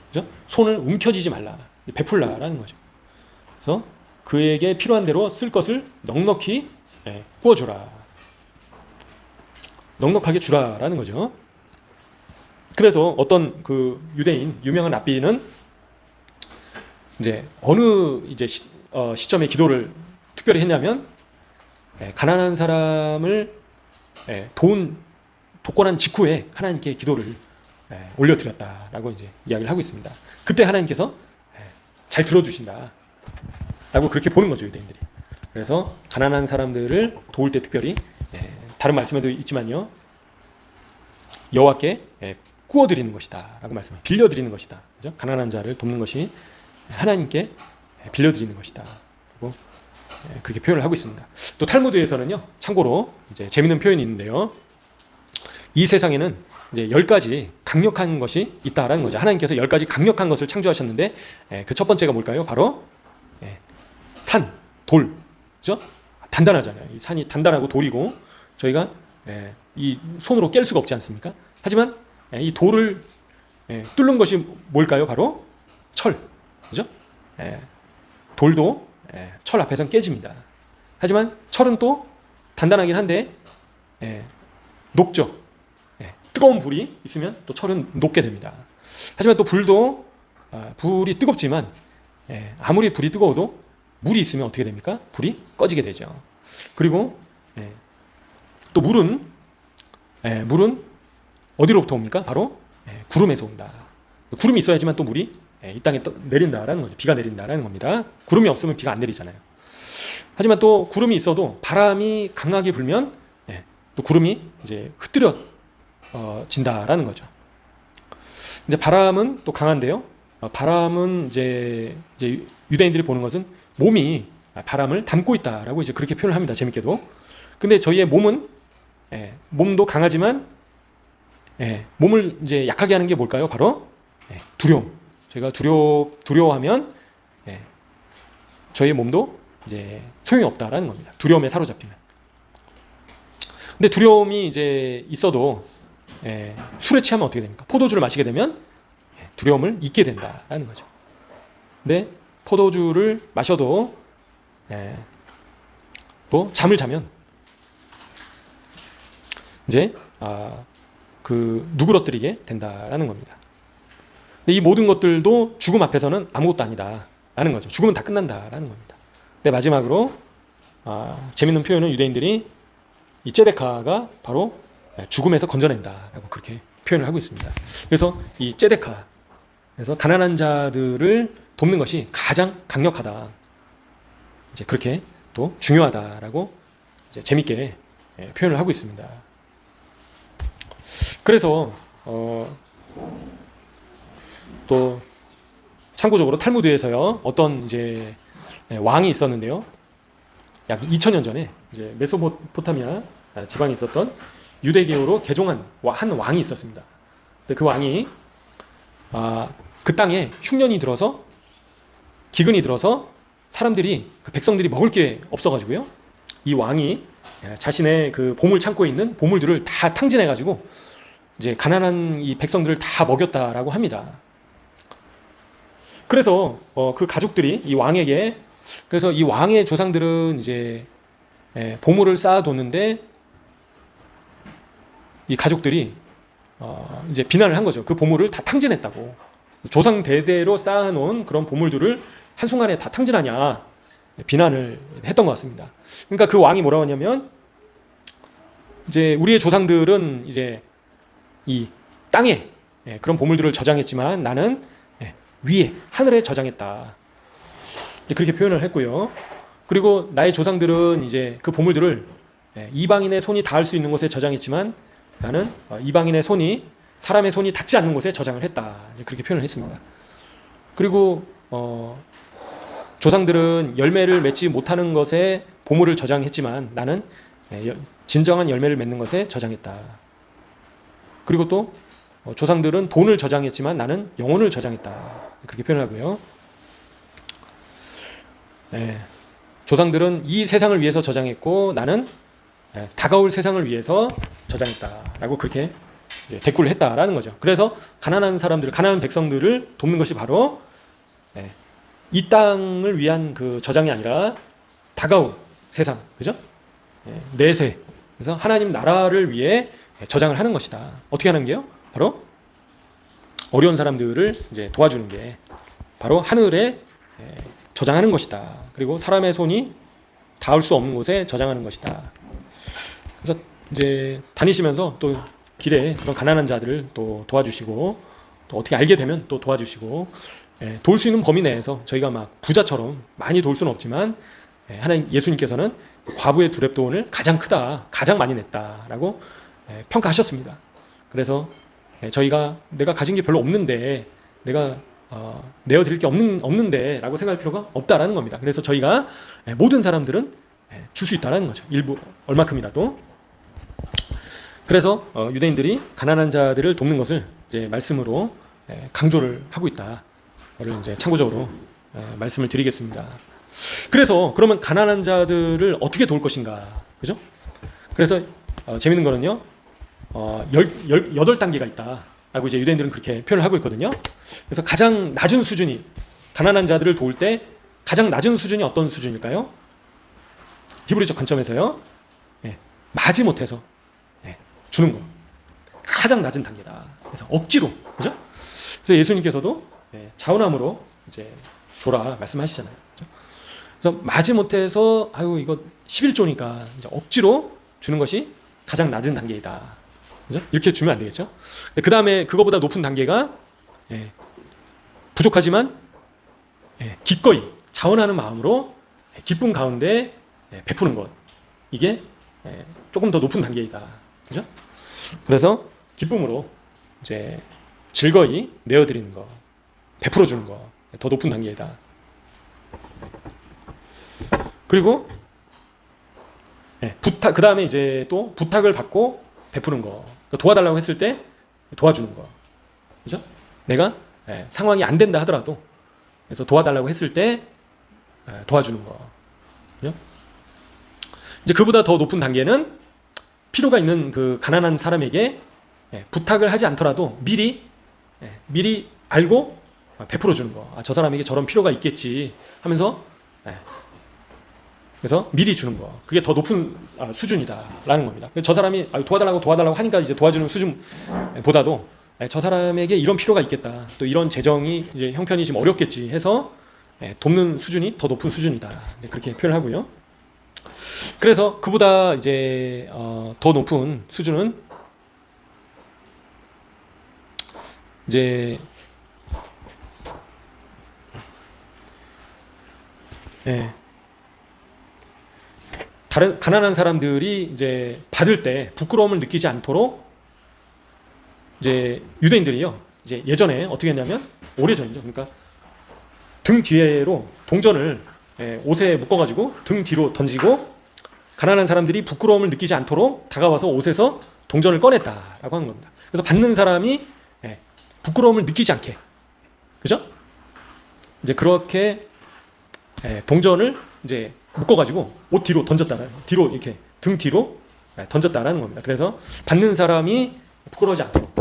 그죠? 손을 움켜쥐지 말라. 베풀라라는 거죠. 그래서 그에게 필요한 대로 쓸 것을 넉넉히 구워주라. 넉넉하게 주라라는 거죠. 그래서 어떤 그 유대인 유명한 랍비는 이제 어느 이제 시점에 기도를 특별히 했냐면, 가난한 사람을 독권한 직후에 하나님께 기도를 올려드렸다라고 이제 이야기를 하고 있습니다. 그때 하나님께서 잘 들어주신다 라고 그렇게 보는 거죠, 유대인들이. 그래서 가난한 사람들을 도울 때 특별히 다른 말씀에도 있지만요, 여호와께 구워드리는 것이다 라고 말씀을, 빌려드리는 것이다. 그죠? 가난한 자를 돕는 것이 하나님께 빌려드리는 것이다 라고 그렇게 표현을 하고 있습니다. 또 탈무드에서는요, 참고로 이제 재밌는 표현이 있는데요, 이 세상에는 이제 10가지 강력한 것이 있다라는 거죠. 하나님께서 10가지 강력한 것을 창조하셨는데, 그 첫 번째가 뭘까요? 바로 산, 돌, 그죠? 단단하잖아요. 이 산이 단단하고 돌이고, 저희가 이 손으로 깰 수가 없지 않습니까? 하지만 이 돌을 뚫는 것이 뭘까요? 바로 철, 그죠? 돌도 철 앞에선 깨집니다. 하지만 철은 또 단단하긴 한데 녹죠. 뜨거운 불이 있으면 또 철은 녹게 됩니다. 하지만 또 불도 불이 뜨겁지만 아무리 불이 뜨거워도 물이 있으면 어떻게 됩니까? 불이 꺼지게 되죠. 그리고 또 물은 어디로부터 옵니까? 바로 구름에서 온다. 구름이 있어야지만 또 물이 이 땅에 내린다라는 거죠. 비가 내린다라는 겁니다. 구름이 없으면 비가 안 내리잖아요. 하지만 또 구름이 있어도 바람이 강하게 불면 또 구름이 이제 진다라는 거죠. 근데 바람은 또 강한데요. 바람은 이제 유대인들이 보는 것은 몸이 바람을 담고 있다라고 이제 그렇게 표현을 합니다. 재밌게도. 근데 저희의 몸은 몸도 강하지만 몸을 이제 약하게 하는 게 뭘까요? 바로 두려움. 저희가 두려워하면 저희의 몸도 이제 소용이 없다라는 겁니다. 두려움에 사로잡히면. 근데 두려움이 이제 있어도 술에 취하면 어떻게 됩니까? 포도주를 마시게 되면 두려움을 잊게 된다라는 거죠. 근데 포도주를 마셔도 또 잠을 자면 이제 누그러뜨리게 된다라는 겁니다. 근데 이 모든 것들도 죽음 앞에서는 아무것도 아니다라는 거죠. 죽으면 다 끝난다라는 겁니다. 근데 마지막으로 재밌는 표현은 유대인들이 이 ጼ데카가 바로 죽음에서 건져낸다라고 그렇게 표현을 하고 있습니다. 그래서 이 ጼ데카, 그래서 가난한 자들을 돕는 것이 가장 강력하다, 이제 그렇게 또 중요하다라고 이제 재밌게 표현을 하고 있습니다. 그래서 또 참고적으로 탈무드에서요, 어떤 이제 왕이 있었는데요, 약 2000년 전에 이제 메소포타미아 지방에 있었던 유대교로 개종한 한 왕이 있었습니다. 근데 그 왕이 그 땅에 흉년이 들어서 기근이 들어서 사람들이 그 백성들이 먹을 게 없어가지고요. 이 왕이 자신의 그 보물 창고에 있는 보물들을 다 탕진해가지고 이제 가난한 이 백성들을 다 먹였다라고 합니다. 그래서 그 가족들이 이 왕에게 그래서 이 왕의 조상들은 이제 보물을 쌓아뒀는데 이 가족들이 이제 비난을 한 거죠. 그 보물을 다 탕진했다고. 조상 대대로 쌓아놓은 그런 보물들을 한순간에 다 탕진하냐 비난을 했던 것 같습니다. 그러니까 그 왕이 뭐라고 하냐면 이제 우리의 조상들은 이제 이 땅에 그런 보물들을 저장했지만 나는 위에 하늘에 저장했다. 그렇게 표현을 했고요. 그리고 나의 조상들은 이제 그 보물들을 이방인의 손이 닿을 수 있는 곳에 저장했지만 나는 이방인의 손이 사람의 손이 닿지 않는 곳에 저장을 했다. 그렇게 표현을 했습니다. 그리고 조상들은 열매를 맺지 못하는 것에 보물을 저장했지만 나는 진정한 열매를 맺는 것에 저장했다. 그리고 또 조상들은 돈을 저장했지만 나는 영혼을 저장했다. 그렇게 표현하고요. 조상들은 이 세상을 위해서 저장했고 나는 다가올 세상을 위해서 저장했다라고 그렇게 대꾸를 했다라는 거죠. 그래서 가난한 사람들, 가난한 백성들을 돕는 것이 바로 이 땅을 위한 그 저장이 아니라 다가올 세상, 그죠? 내세. 그래서 하나님 나라를 위해 저장을 하는 것이다. 어떻게 하는 게요? 바로 어려운 사람들을 이제 도와주는 게 바로 하늘에 저장하는 것이다. 그리고 사람의 손이 닿을 수 없는 곳에 저장하는 것이다. 그래서 이제 다니시면서 또 길에 그런 가난한 자들을 또 도와주시고 또 어떻게 알게 되면 또 도와주시고 도울 수 있는 범위 내에서 저희가 막 부자처럼 많이 도울 수는 없지만 하나님 예수님께서는 과부의 두렙돈을 가장 크다, 가장 많이 냈다라고 평가하셨습니다. 그래서 저희가 내가 가진 게 별로 없는데 내가 내어드릴 게 없는데 라고 생각할 필요가 없다라는 겁니다. 그래서 저희가 모든 사람들은 줄 수 있다는 거죠. 일부 얼마큼이라도. 그래서 유대인들이 가난한 자들을 돕는 것을 이제 말씀으로 강조를 하고 있다를 이제 참고적으로 말씀을 드리겠습니다. 그래서 그러면 가난한 자들을 어떻게 도울 것인가, 그죠? 그래서 재밌는 거는요, 18단계가 있다라고 이제 유대인들은 그렇게 표현을 하고 있거든요. 그래서 가장 낮은 수준이 가난한 자들을 도울 때 가장 낮은 수준이 어떤 수준일까요? 히브리적 관점에서요, 마지못해서 주는 거 가장 낮은 단계다. 그래서 억지로, 그죠? 그래서 예수님께서도 자원함으로 이제 줘라 말씀하시잖아요. 그죠? 그래서 마지못해서 아유 이거 11조니까 이제 억지로 주는 것이 가장 낮은 단계이다. 그죠? 이렇게 주면 안 되겠죠? 그 다음에 그거보다 높은 단계가 부족하지만 기꺼이 자원하는 마음으로 기쁨 가운데 베푸는 것. 이게 조금 더 높은 단계이다. 그죠? 그래서 기쁨으로 이제 즐거이 내어드리는 거, 베풀어 주는 거, 더 높은 단계이다. 그리고 그 다음에 이제 또 부탁을 받고 베푸는 거, 도와달라고 했을 때 도와주는 거, 그죠? 내가 상황이 안 된다 하더라도 그래서 도와달라고 했을 때 도와주는 거, 그죠? 이제 그보다 더 높은 단계는 필요가 있는 그 가난한 사람에게 부탁을 하지 않더라도 미리 알고 베풀어 주는 거. 저 사람에게 저런 필요가 있겠지 하면서 그래서 미리 주는 거. 그게 더 높은 수준이다라는 겁니다. 저 사람이 도와달라고 하니까 이제 도와주는 수준보다도 저 사람에게 이런 필요가 있겠다. 또 이런 재정이 이제 형편이 지금 어렵겠지 해서 돕는 수준이 더 높은 수준이다. 그렇게 표현하고요. 그래서 그보다 이제 더 높은 수준은 이제 다른 가난한 사람들이 이제 받을 때 부끄러움을 느끼지 않도록 이제 유대인들이요. 이제 예전에 어떻게 했냐면 오래전이죠. 그러니까 등 뒤로 동전을 옷에 묶어가지고 등 뒤로 던지고 가난한 사람들이 부끄러움을 느끼지 않도록 다가와서 옷에서 동전을 꺼냈다라고 하는 겁니다. 그래서 받는 사람이 부끄러움을 느끼지 않게, 그죠? 이제 그렇게 동전을 이제 묶어가지고 옷 뒤로 던졌다라는, 뒤로 이렇게 등 뒤로 던졌다라는 겁니다. 그래서 받는 사람이 부끄러워하지 않도록.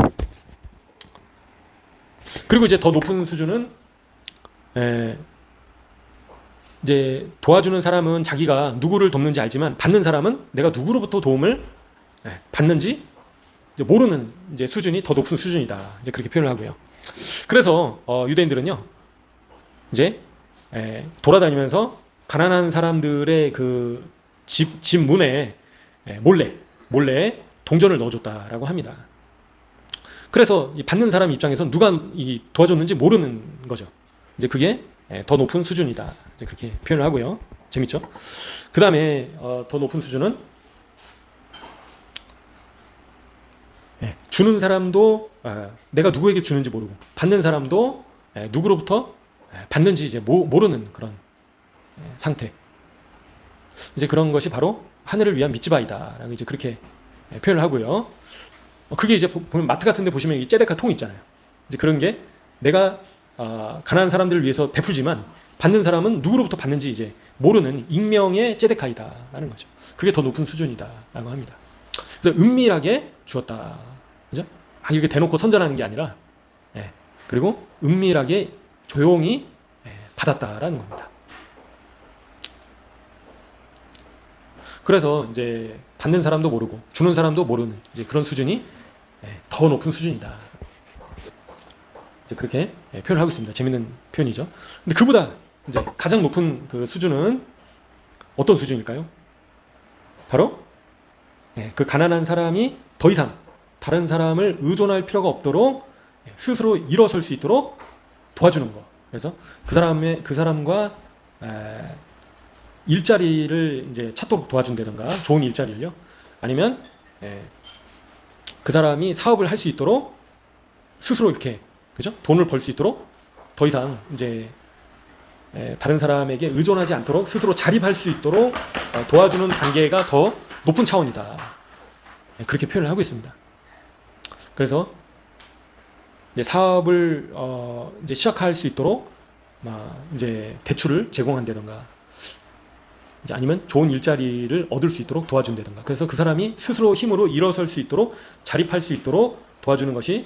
그리고 이제 더 높은 수준은 이제 도와주는 사람은 자기가 누구를 돕는지 알지만 받는 사람은 내가 누구로부터 도움을 받는지 이제 모르는 이제 수준이 더 높은 수준이다. 이제 그렇게 표현을 하고요. 그래서 유대인들은요, 이제 돌아다니면서 가난한 사람들의 그 집 문에 몰래 동전을 넣어줬다라고 합니다. 그래서 이 받는 사람 입장에서 누가 이 도와줬는지 모르는 거죠. 이제 그게 더 높은 수준이다. 이제 그렇게 표현을 하고요. 재밌죠? 그 다음에 더 높은 수준은 주는 사람도 내가 누구에게 주는지 모르고 받는 사람도 누구로부터 받는지 이제 모르는 그런 상태. 이제 그런 것이 바로 하늘을 위한 밑지바이다라고 이제 그렇게 표현을 하고요. 그게 이제 보면 마트 같은 데 보시면 이 째데카 통 있잖아요. 이제 그런 게 내가 가난한 사람들을 위해서 베풀지만 받는 사람은 누구로부터 받는지 이제 모르는 익명의 째데카이다라는 거죠. 그게 더 높은 수준이다라고 합니다. 그래서 은밀하게 주었다. 그죠? 이렇게 대놓고 선전하는 게 아니라, 그리고 은밀하게 조용히 받았다라는 겁니다. 그래서 이제 받는 사람도 모르고 주는 사람도 모르는 이제 그런 수준이 더 높은 수준이다. 이제 그렇게 표현을 하고 있습니다. 재밌는 표현이죠. 근데 그보다 이제 가장 높은 그 수준은 어떤 수준일까요? 바로 그 가난한 사람이 더 이상 다른 사람을 의존할 필요가 없도록 스스로 일어설 수 있도록 도와주는 거. 그래서 그 사람과 일자리를 이제 찾도록 도와준다든가, 좋은 일자리를요. 아니면 그 사람이 사업을 할 수 있도록 스스로 이렇게, 그죠? 돈을 벌 수 있도록 더 이상 이제 다른 사람에게 의존하지 않도록 스스로 자립할 수 있도록 도와주는 단계가 더 높은 차원이다. 그렇게 표현을 하고 있습니다. 그래서 이제 사업을 이제 시작할 수 있도록 이제 대출을 제공한다든가, 이제 아니면 좋은 일자리를 얻을 수 있도록 도와준다든가. 그래서 그 사람이 스스로 힘으로 일어설 수 있도록 자립할 수 있도록 도와주는 것이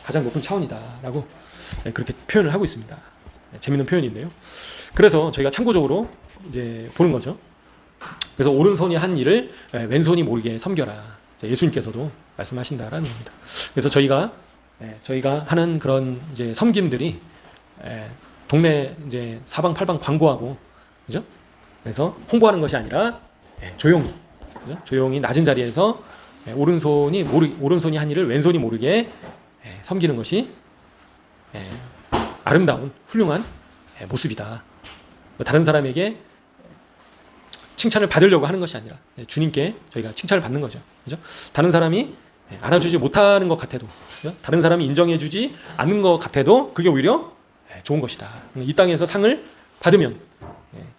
가장 높은 차원이다라고 그렇게 표현을 하고 있습니다. 재밌는 표현인데요. 그래서 저희가 참고적으로 이제 보는 거죠. 그래서 오른손이 한 일을 왼손이 모르게 섬겨라. 예수님께서도 말씀하신다라는 겁니다. 그래서 저희가 하는 그런 이제 섬김들이 동네 이제 사방팔방 광고하고, 그죠? 그래서 홍보하는 것이 아니라 조용히, 그죠? 조용히 낮은 자리에서 오른손이 한 일을 왼손이 모르게 섬기는 것이 아름다운 훌륭한 모습이다. 다른 사람에게 칭찬을 받으려고 하는 것이 아니라 주님께 저희가 칭찬을 받는 거죠. 그죠? 다른 사람이 알아주지 못하는 것 같아도, 그죠? 다른 사람이 인정해주지 않는 것 같아도 그게 오히려 좋은 것이다. 이 땅에서 상을 받으면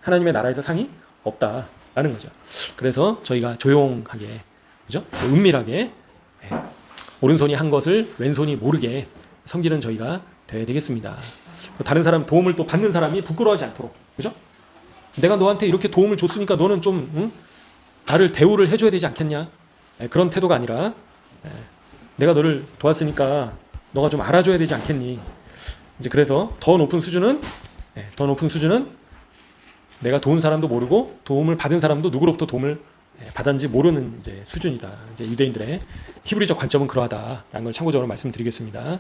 하나님의 나라에서 상이 없다라는 거죠. 그래서 저희가 조용하게, 그죠? 은밀하게 오른손이 한 것을 왼손이 모르게 섬기는 저희가 되어야 되겠습니다. 다른 사람 도움을 또 받는 사람이 부끄러워하지 않도록, 그죠? 내가 너한테 이렇게 도움을 줬으니까 너는 좀 나를 대우를 해줘야 되지 않겠냐? 그런 태도가 아니라 내가 너를 도왔으니까 너가 좀 알아줘야 되지 않겠니? 이제 그래서 더 높은 수준은 내가 도운 사람도 모르고 도움을 받은 사람도 누구로부터 도움을 받았는지 모르는 이제 수준이다. 이제 유대인들의 히브리적 관점은 그러하다라는 걸 참고적으로 말씀드리겠습니다.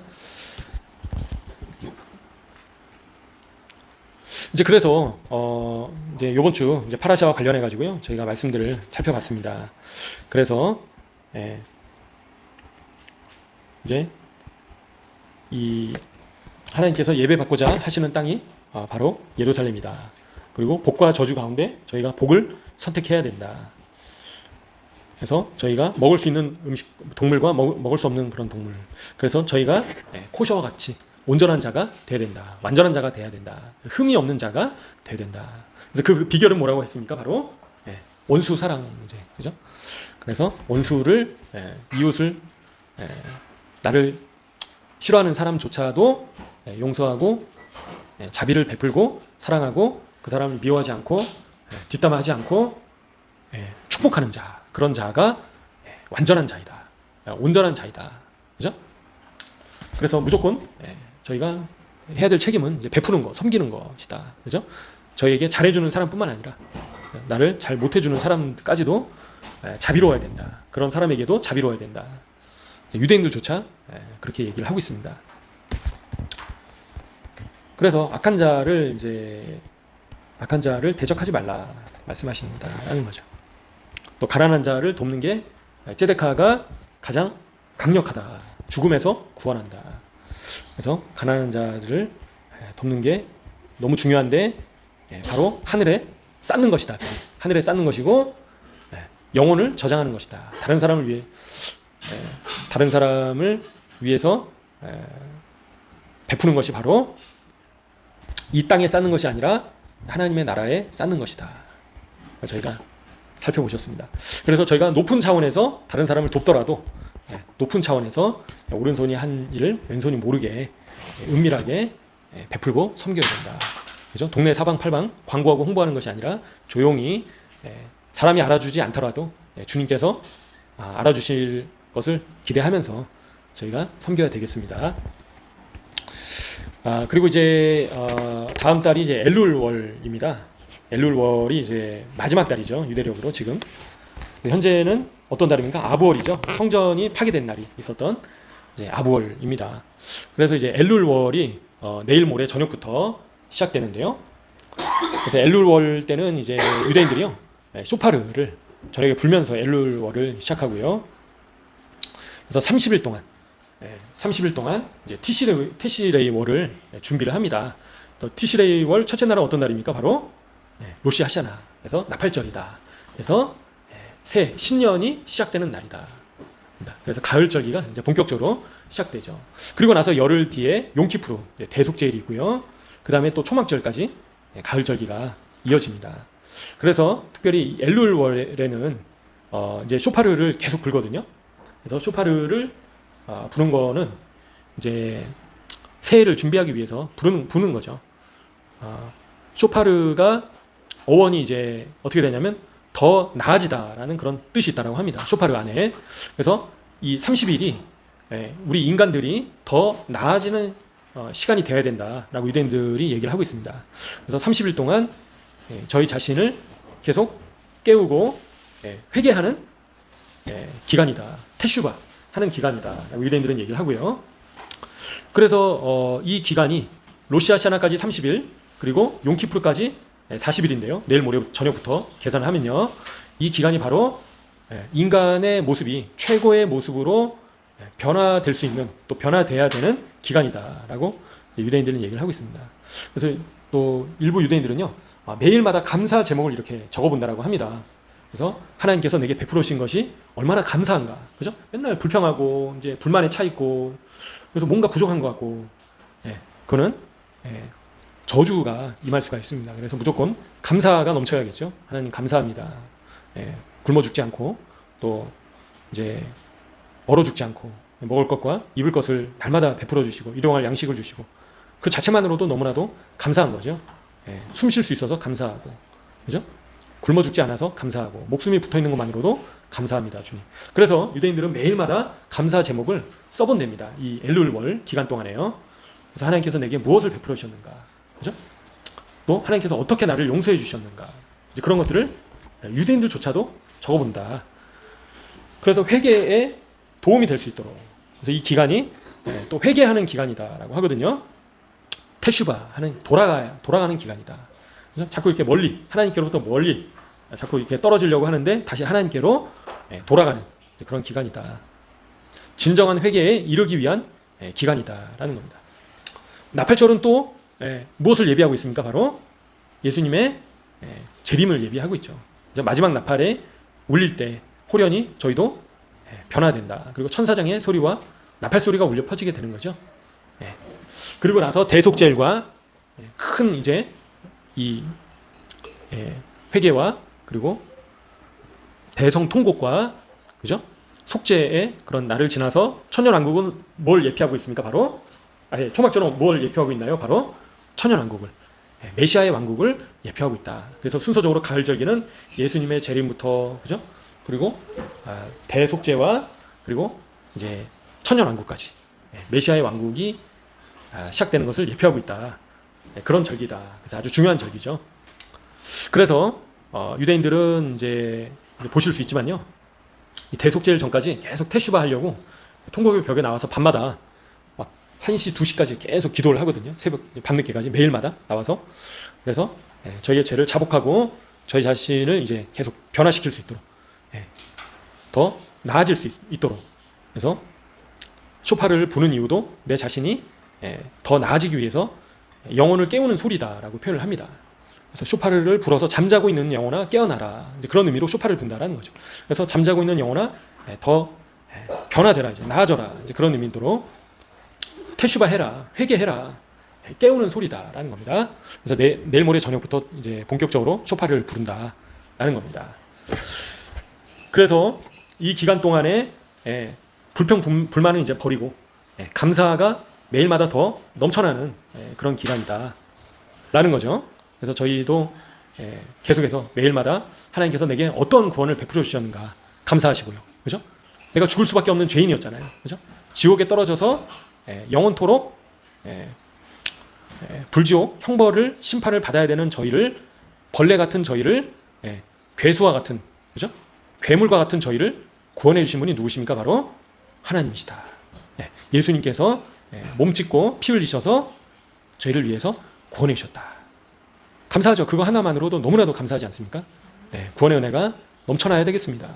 이제 그래서 이제 이번 주 이제 파라샤와 관련해 가지고요 저희가 말씀들을 살펴봤습니다. 그래서 이제 이 하나님께서 예배받고자 하시는 땅이 바로 예루살렘이다. 그리고 복과 저주 가운데 저희가 복을 선택해야 된다. 그래서 저희가 먹을 수 있는 음식, 동물과 먹을 수 없는 그런 동물. 그래서 저희가 코셔와 같이 온전한 자가 돼야 된다. 완전한 자가 돼야 된다. 흠이 없는 자가 돼야 된다. 그래서 그 비결은 뭐라고 했습니까? 바로 원수 사랑제, 그죠? 그래서 원수를 이웃을 나를 싫어하는 사람조차도 용서하고 자비를 베풀고 사랑하고 그 사람을 미워하지 않고 뒷담화하지 않고 축복하는 자, 그런 자가 완전한 자이다, 온전한 자이다, 그죠? 그래서 무조건 저희가 해야 될 책임은 이제 베푸는 거, 섬기는 것이다, 그죠? 저희에게 잘해주는 사람뿐만 아니라 나를 잘 못해주는 사람까지도 자비로워야 된다. 그런 사람에게도 자비로워야 된다. 유대인들조차 그렇게 얘기를 하고 있습니다. 그래서 악한 자를 대적하지 말라 말씀하신다라는 거죠. 또 가난한 자를 돕는 게 ጼ데카가 가장 강력하다. 죽음에서 구원한다. 그래서 가난한 자들을 돕는 게 너무 중요한데 바로 하늘에 쌓는 것이다. 하늘에 쌓는 것이고 영혼을 저장하는 것이다. 다른 사람을 위해서 베푸는 것이 바로 이 땅에 쌓는 것이 아니라 하나님의 나라에 쌓는 것이다. 저희가 살펴보셨습니다. 그래서 저희가 높은 차원에서 다른 사람을 돕더라도 높은 차원에서 오른손이 한 일을 왼손이 모르게 은밀하게 베풀고 섬겨야 된다. 그죠? 동네 사방팔방 광고하고 홍보하는 것이 아니라 조용히 사람이 알아주지 않더라도 주님께서 알아주실 것을 기대하면서 저희가 섬겨야 되겠습니다. 그리고 이제 다음 달이 이제 엘룰월입니다. 엘룰월이 이제 마지막 달이죠. 유대력으로 지금 현재는 어떤 달입니까? 아부월이죠. 성전이 파괴된 날이 있었던 이제 아부월입니다. 그래서 이제 엘룰월이 내일 모레 저녁부터 시작되는데요. 그래서 엘룰월 때는 이제 유대인들이요 쇼파르를 저녁에 불면서 엘룰월을 시작하고요. 그래서 30일 동안 이제 티시레이월을 준비를 합니다. 또 티시레이월 첫째 날은 어떤 날입니까? 바로 로시 하샤나. 그래서 나팔절이다. 그래서 새 신년이 시작되는 날이다. 그래서 가을절기가 이제 본격적으로 시작되죠. 그리고 나서 열흘 뒤에 용키푸르 대속제일이 있고요. 그 다음에 또 초막절까지 가을절기가 이어집니다. 그래서 특별히 엘룰월에는 이제 쇼파르를 계속 불거든요. 그래서 쇼파르를 부는 거는 이제 새해를 준비하기 위해서 부는 거죠. 쇼파르가 어원이 이제 어떻게 되냐면 더 나아지다라는 그런 뜻이 있다고 합니다. 쇼파르 안에. 그래서 이 30일이 우리 인간들이 더 나아지는 시간이 되어야 된다라고 유대인들이 얘기를 하고 있습니다. 그래서 30일 동안 저희 자신을 계속 깨우고 회개하는 기간이다. 테슈바 하는 기간이다. 유대인들은 얘기를 하고요. 그래서 이 기간이 로시아샤나까지 30일 그리고 용키푸르까지 40일인데요. 내일 모레 저녁부터 계산을 하면요. 이 기간이 바로 인간의 모습이 최고의 모습으로 변화될 수 있는 또 변화돼야 되는 기간이다라고 유대인들은 얘기를 하고 있습니다. 그래서 또 일부 유대인들은요. 매일마다 감사 제목을 이렇게 적어본다라고 합니다. 그래서 하나님께서 내게 베풀어 주신 것이 얼마나 감사한가, 그죠? 맨날 불평하고 이제 불만에 차 있고 그래서 뭔가 부족한 것 같고, 그거는 저주가 임할 수가 있습니다. 그래서 무조건 감사가 넘쳐야겠죠. 하나님 감사합니다. 굶어 죽지 않고 또 이제 얼어 죽지 않고 먹을 것과 입을 것을 날마다 베풀어 주시고 일용할 양식을 주시고 그 자체만으로도 너무나도 감사한 거죠. 숨 쉴 수 있어서 감사하고, 그죠? 굶어 죽지 않아서 감사하고 목숨이 붙어 있는 것만으로도 감사합니다, 주님. 그래서 유대인들은 매일마다 감사 제목을 써본답니다. 이 엘룰월 기간 동안에요. 그래서 하나님께서 내게 무엇을 베풀어 주셨는가, 그죠? 또 하나님께서 어떻게 나를 용서해 주셨는가, 이제 그런 것들을 유대인들조차도 적어본다. 그래서 회개에 도움이 될 수 있도록. 그래서 이 기간이 또 회개하는 기간이다라고 하거든요. 테슈바 하는 돌아가는 기간이다. 그래서 자꾸 이렇게 멀리 하나님께로부터 멀리 자꾸 이렇게 떨어지려고 하는데 다시 하나님께로 돌아가는 그런 기간이다. 진정한 회개에 이르기 위한 기간이다라는 겁니다. 나팔절은 또 무엇을 예비하고 있습니까? 바로 예수님의 재림을 예비하고 있죠. 마지막 나팔에 울릴 때 호련히 저희도 변화된다. 그리고 천사장의 소리와 나팔 소리가 울려 퍼지게 되는 거죠. 그리고 나서 대속제일과 큰 이제 이 회개와 그리고 대성통곡과 그죠? 속죄의 그런 날을 지나서 천년왕국은 뭘 예표하고 있습니까? 바로 초막절은 뭘 예표하고 있나요? 바로 천년왕국을, 메시아의 왕국을 예표하고 있다. 그래서 순서적으로 가을절기는 예수님의 재림부터 그죠? 그리고 대속죄와 그리고 이제 천년왕국까지 메시아의 왕국이 시작되는 것을 예표하고 있다. 그런 절기다. 그래서 아주 중요한 절기죠. 그래서 유대인들은 이제 보실 수 있지만요, 이 대속죄일 전까지 계속 테슈바 하려고 통곡의 벽에 나와서 밤마다 막 1시, 2시까지 계속 기도를 하거든요. 새벽 밤늦게까지 매일마다 나와서. 그래서 저희의 죄를 자복하고 저희 자신을 이제 계속 변화시킬 수 있도록, 더 나아질 수 있도록. 그래서 쇼파를 부는 이유도 내 자신이 더 나아지기 위해서 영혼을 깨우는 소리다라고 표현을 합니다. 그래서 쇼파를 불어서 잠자고 있는 영혼아 깨어나라, 이제 그런 의미로 쇼파를 분다라는 거죠. 그래서 잠자고 있는 영혼아 더 변화되라, 이제 나아져라, 이제 그런 의미로 테슈바 해라, 회개해라, 깨우는 소리다라는 겁니다. 그래서 내일 모레 저녁부터 이제 본격적으로 쇼파를 부른다라는 겁니다. 그래서 이 기간 동안에 불평 불만은 이제 버리고 감사가 매일마다 더 넘쳐나는 그런 기간이다라는 거죠. 그래서 저희도 계속해서 매일마다 하나님께서 내게 어떤 구원을 베풀어 주셨는가 감사하시고요. 그죠? 내가 죽을 수밖에 없는 죄인이었잖아요. 그죠? 지옥에 떨어져서 영원토록 불지옥 형벌을 심판을 받아야 되는 저희를, 벌레 같은 저희를, 괴수와 같은, 그죠? 괴물과 같은 저희를 구원해 주신 분이 누구십니까? 바로 하나님이시다. 예수님께서 몸 찢고 피 흘리셔서 저희를 위해서 구원해 주셨다. 감사하죠. 그거 하나만으로도 너무나도 감사하지 않습니까? 구원의 은혜가 넘쳐나야 되겠습니다.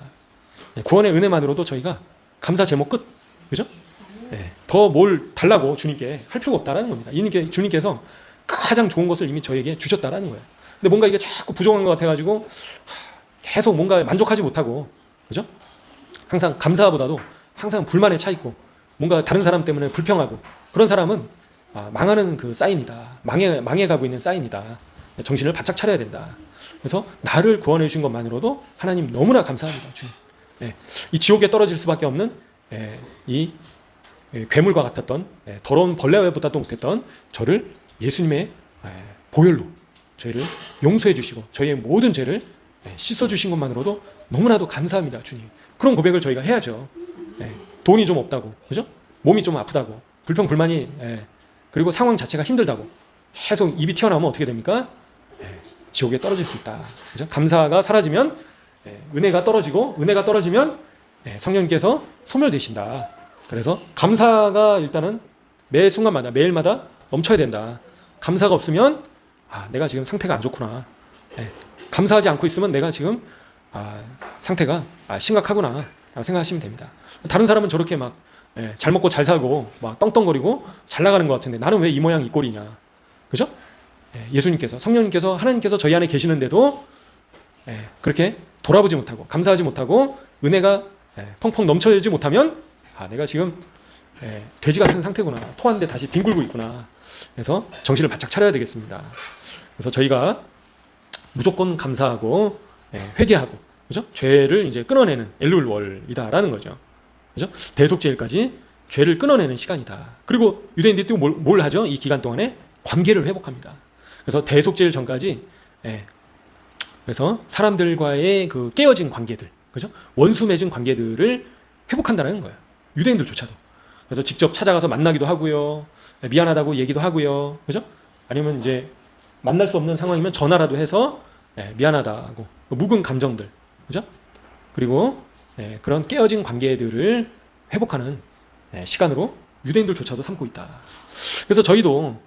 구원의 은혜만으로도 저희가 감사 제목 끝. 그죠? 더 뭘 달라고 주님께 할 필요가 없다라는 겁니다. 주님께서 가장 좋은 것을 이미 저에게 주셨다라는 거예요. 근데 뭔가 이게 자꾸 부족한 것 같아가지고 계속 뭔가 만족하지 못하고, 그죠? 항상 감사보다도 항상 불만에 차 있고 뭔가 다른 사람 때문에 불평하고, 그런 사람은 망하는 그 사인이다. 망해가고 있는 사인이다. 정신을 바짝 차려야 된다. 그래서 나를 구원해 주신 것만으로도 하나님 너무나 감사합니다. 주님. 이 지옥에 떨어질 수밖에 없는 이 괴물과 같았던 더러운 벌레보다도 못했던 저를 예수님의 보혈로 저희를 용서해 주시고 저희의 모든 죄를 씻어 주신 것만으로도 너무나도 감사합니다. 주님. 그런 고백을 저희가 해야죠. 돈이 좀 없다고, 그죠? 몸이 좀 아프다고, 불평불만이, 그리고 상황 자체가 힘들다고 계속 입이 튀어나오면 어떻게 됩니까? 지옥에 떨어질 수 있다. 그죠? 감사가 사라지면 은혜가 떨어지고, 은혜가 떨어지면 성령님께서 소멸되신다. 그래서 감사가 일단은 매 순간마다, 매일마다 넘쳐야 된다. 감사가 없으면 내가 지금 상태가 안 좋구나. 감사하지 않고 있으면 내가 지금 상태가 심각하구나 라고 생각하시면 됩니다. 다른 사람은 저렇게 막 잘 먹고 잘 살고 막 떵떵거리고 잘 나가는 것 같은데 나는 왜 이 모양 이 꼴이냐. 그죠? 예수님께서, 성령님께서, 하나님께서 저희 안에 계시는데도 그렇게 돌아보지 못하고 감사하지 못하고 은혜가 펑펑 넘쳐지 못하면 내가 지금 돼지 같은 상태구나, 토하는데 다시 뒹굴고 있구나. 그래서 정신을 바짝 차려야 되겠습니다. 그래서 저희가 무조건 감사하고 회개하고, 그죠? 죄를 이제 끊어내는 엘룰월이다라는 거죠. 그죠? 대속죄일까지 죄를 끊어내는 시간이다. 그리고 유대인들이 또 뭘 하죠? 이 기간 동안에 관계를 회복합니다. 그래서 대속죄일 전까지 그래서 사람들과의 그 깨어진 관계들, 그죠? 원수 맺은 관계들을 회복한다는 거예요. 유대인들조차도. 그래서 직접 찾아가서 만나기도 하고요. 미안하다고 얘기도 하고요. 그죠? 아니면 이제 만날 수 없는 상황이면 전화라도 해서 미안하다고, 묵은 감정들, 그죠? 그리고 그런 깨어진 관계들을 회복하는 시간으로 유대인들조차도 삼고 있다. 그래서 저희도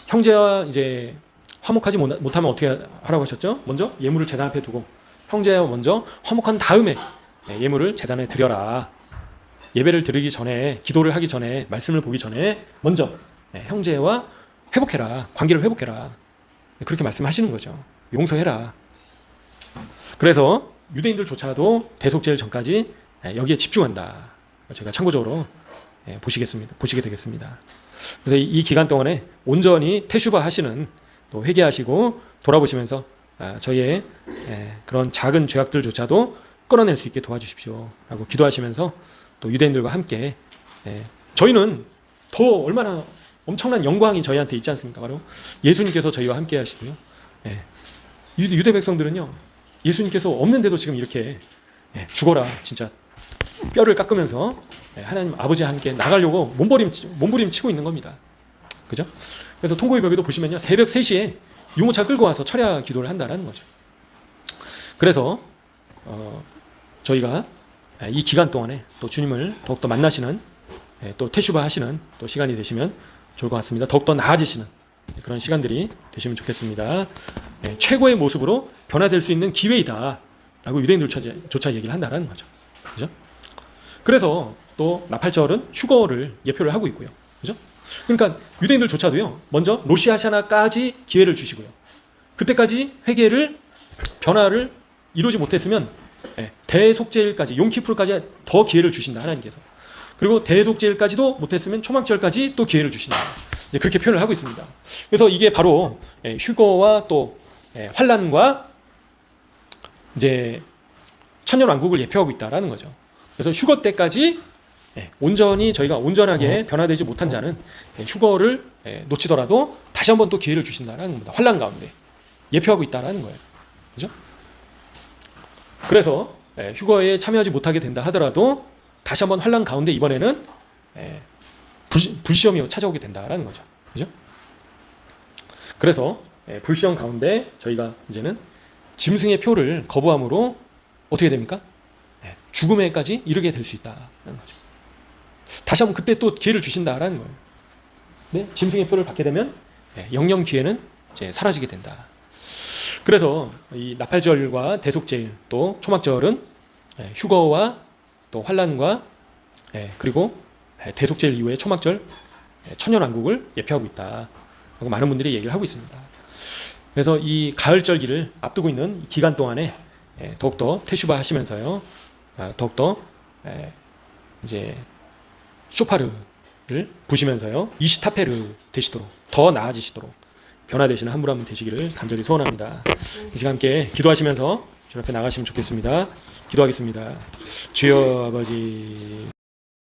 형제와 이제 화목하지 못하면 어떻게 하라고 하셨죠? 먼저 예물을 제단 앞에 두고 형제와 먼저 화목한 다음에 예물을 제단에 드려라. 예배를 드리기 전에, 기도를 하기 전에, 말씀을 보기 전에 먼저 형제와 회복해라. 관계를 회복해라. 그렇게 말씀하시는 거죠. 용서해라. 그래서 유대인들조차도 대속죄일 전까지 여기에 집중한다. 제가 참고적으로 보시게 되겠습니다. 그래서 이 기간 동안에 온전히 테슈바 하시는, 또 회개하시고 돌아보시면서 저희의 그런 작은 죄악들조차도 끌어낼 수 있게 도와주십시오 라고 기도하시면서 또 유대인들과 함께 저희는 더 얼마나 엄청난 영광이 저희한테 있지 않습니까? 바로 예수님께서 저희와 함께 하시고요. 유대 백성들은요, 예수님께서 없는데도 지금 이렇게 죽어라 진짜 뼈를 깎으면서 하나님 아버지와 함께 나가려고 몸부림치고 있는 겁니다. 그죠? 그래서 통고의 벽에도 보시면요, 새벽 3시에 유모차 끌고 와서 철야 기도를 한다라는 거죠. 그래서 저희가 이 기간 동안에 또 주님을 더욱더 만나시는 또 테슈바 하시는 또 시간이 되시면 좋을 것 같습니다. 더욱더 나아지시는 그런 시간들이 되시면 좋겠습니다. 최고의 모습으로 변화될 수 있는 기회이다 라고 유대인들조차 얘기를 한다라는 거죠. 그죠? 그래서 또 나팔절은 휴거를 예표를 하고 있고요. 그죠? 그러니까 유대인들조차도요, 먼저 로시아샤나까지 기회를 주시고요. 그때까지 회개를 변화를 이루지 못했으면 대속죄일까지 용키프르까지 더 기회를 주신다 하나님께서. 그리고 대속죄일까지도 못했으면 초막절까지 또 기회를 주신다. 이제 그렇게 표현을 하고 있습니다. 그래서 이게 바로 휴거와 또 환란과 이제 천년왕국을 예표하고 있다라는 거죠. 그래서 휴거 때까지 온전히 저희가 온전하게 변화되지 못한 자는 휴거를 놓치더라도 다시 한번 또 기회를 주신다라는 겁니다. 환란 가운데 예표하고 있다라는 거예요. 그죠? 그래서 휴거에 참여하지 못하게 된다 하더라도 다시 한번 환란 가운데 이번에는 불시험이 찾아오게 된다라는 거죠. 그죠? 그래서 불시험 가운데 저희가 이제는 짐승의 표를 거부함으로 어떻게 됩니까? 죽음에까지 이르게 될 수 있다는 거죠. 다시 한번 그때 또 기회를 주신다라는 거예요. 네? 짐승의 표를 받게 되면 영영 기회는 이제 사라지게 된다. 그래서 이 나팔절과 대속죄일 또 초막절은 휴거와 또 환란과 그리고 대속죄일 이후에 초막절 천년왕국을 예표하고 있다 라고 많은 분들이 얘기를 하고 있습니다. 그래서 이 가을절기를 앞두고 있는 기간 동안에 더욱더 테슈바 하시면서요, 더욱더 이제 쇼파르를 부시면서요, 이시타페르 되시도록 더 나아지시도록 변화되시는 한 분 한 분 되시기를 간절히 소원합니다. 이 시간 함께 기도하시면서 저렇게 나가시면 좋겠습니다. 기도하겠습니다. 주여 아버지.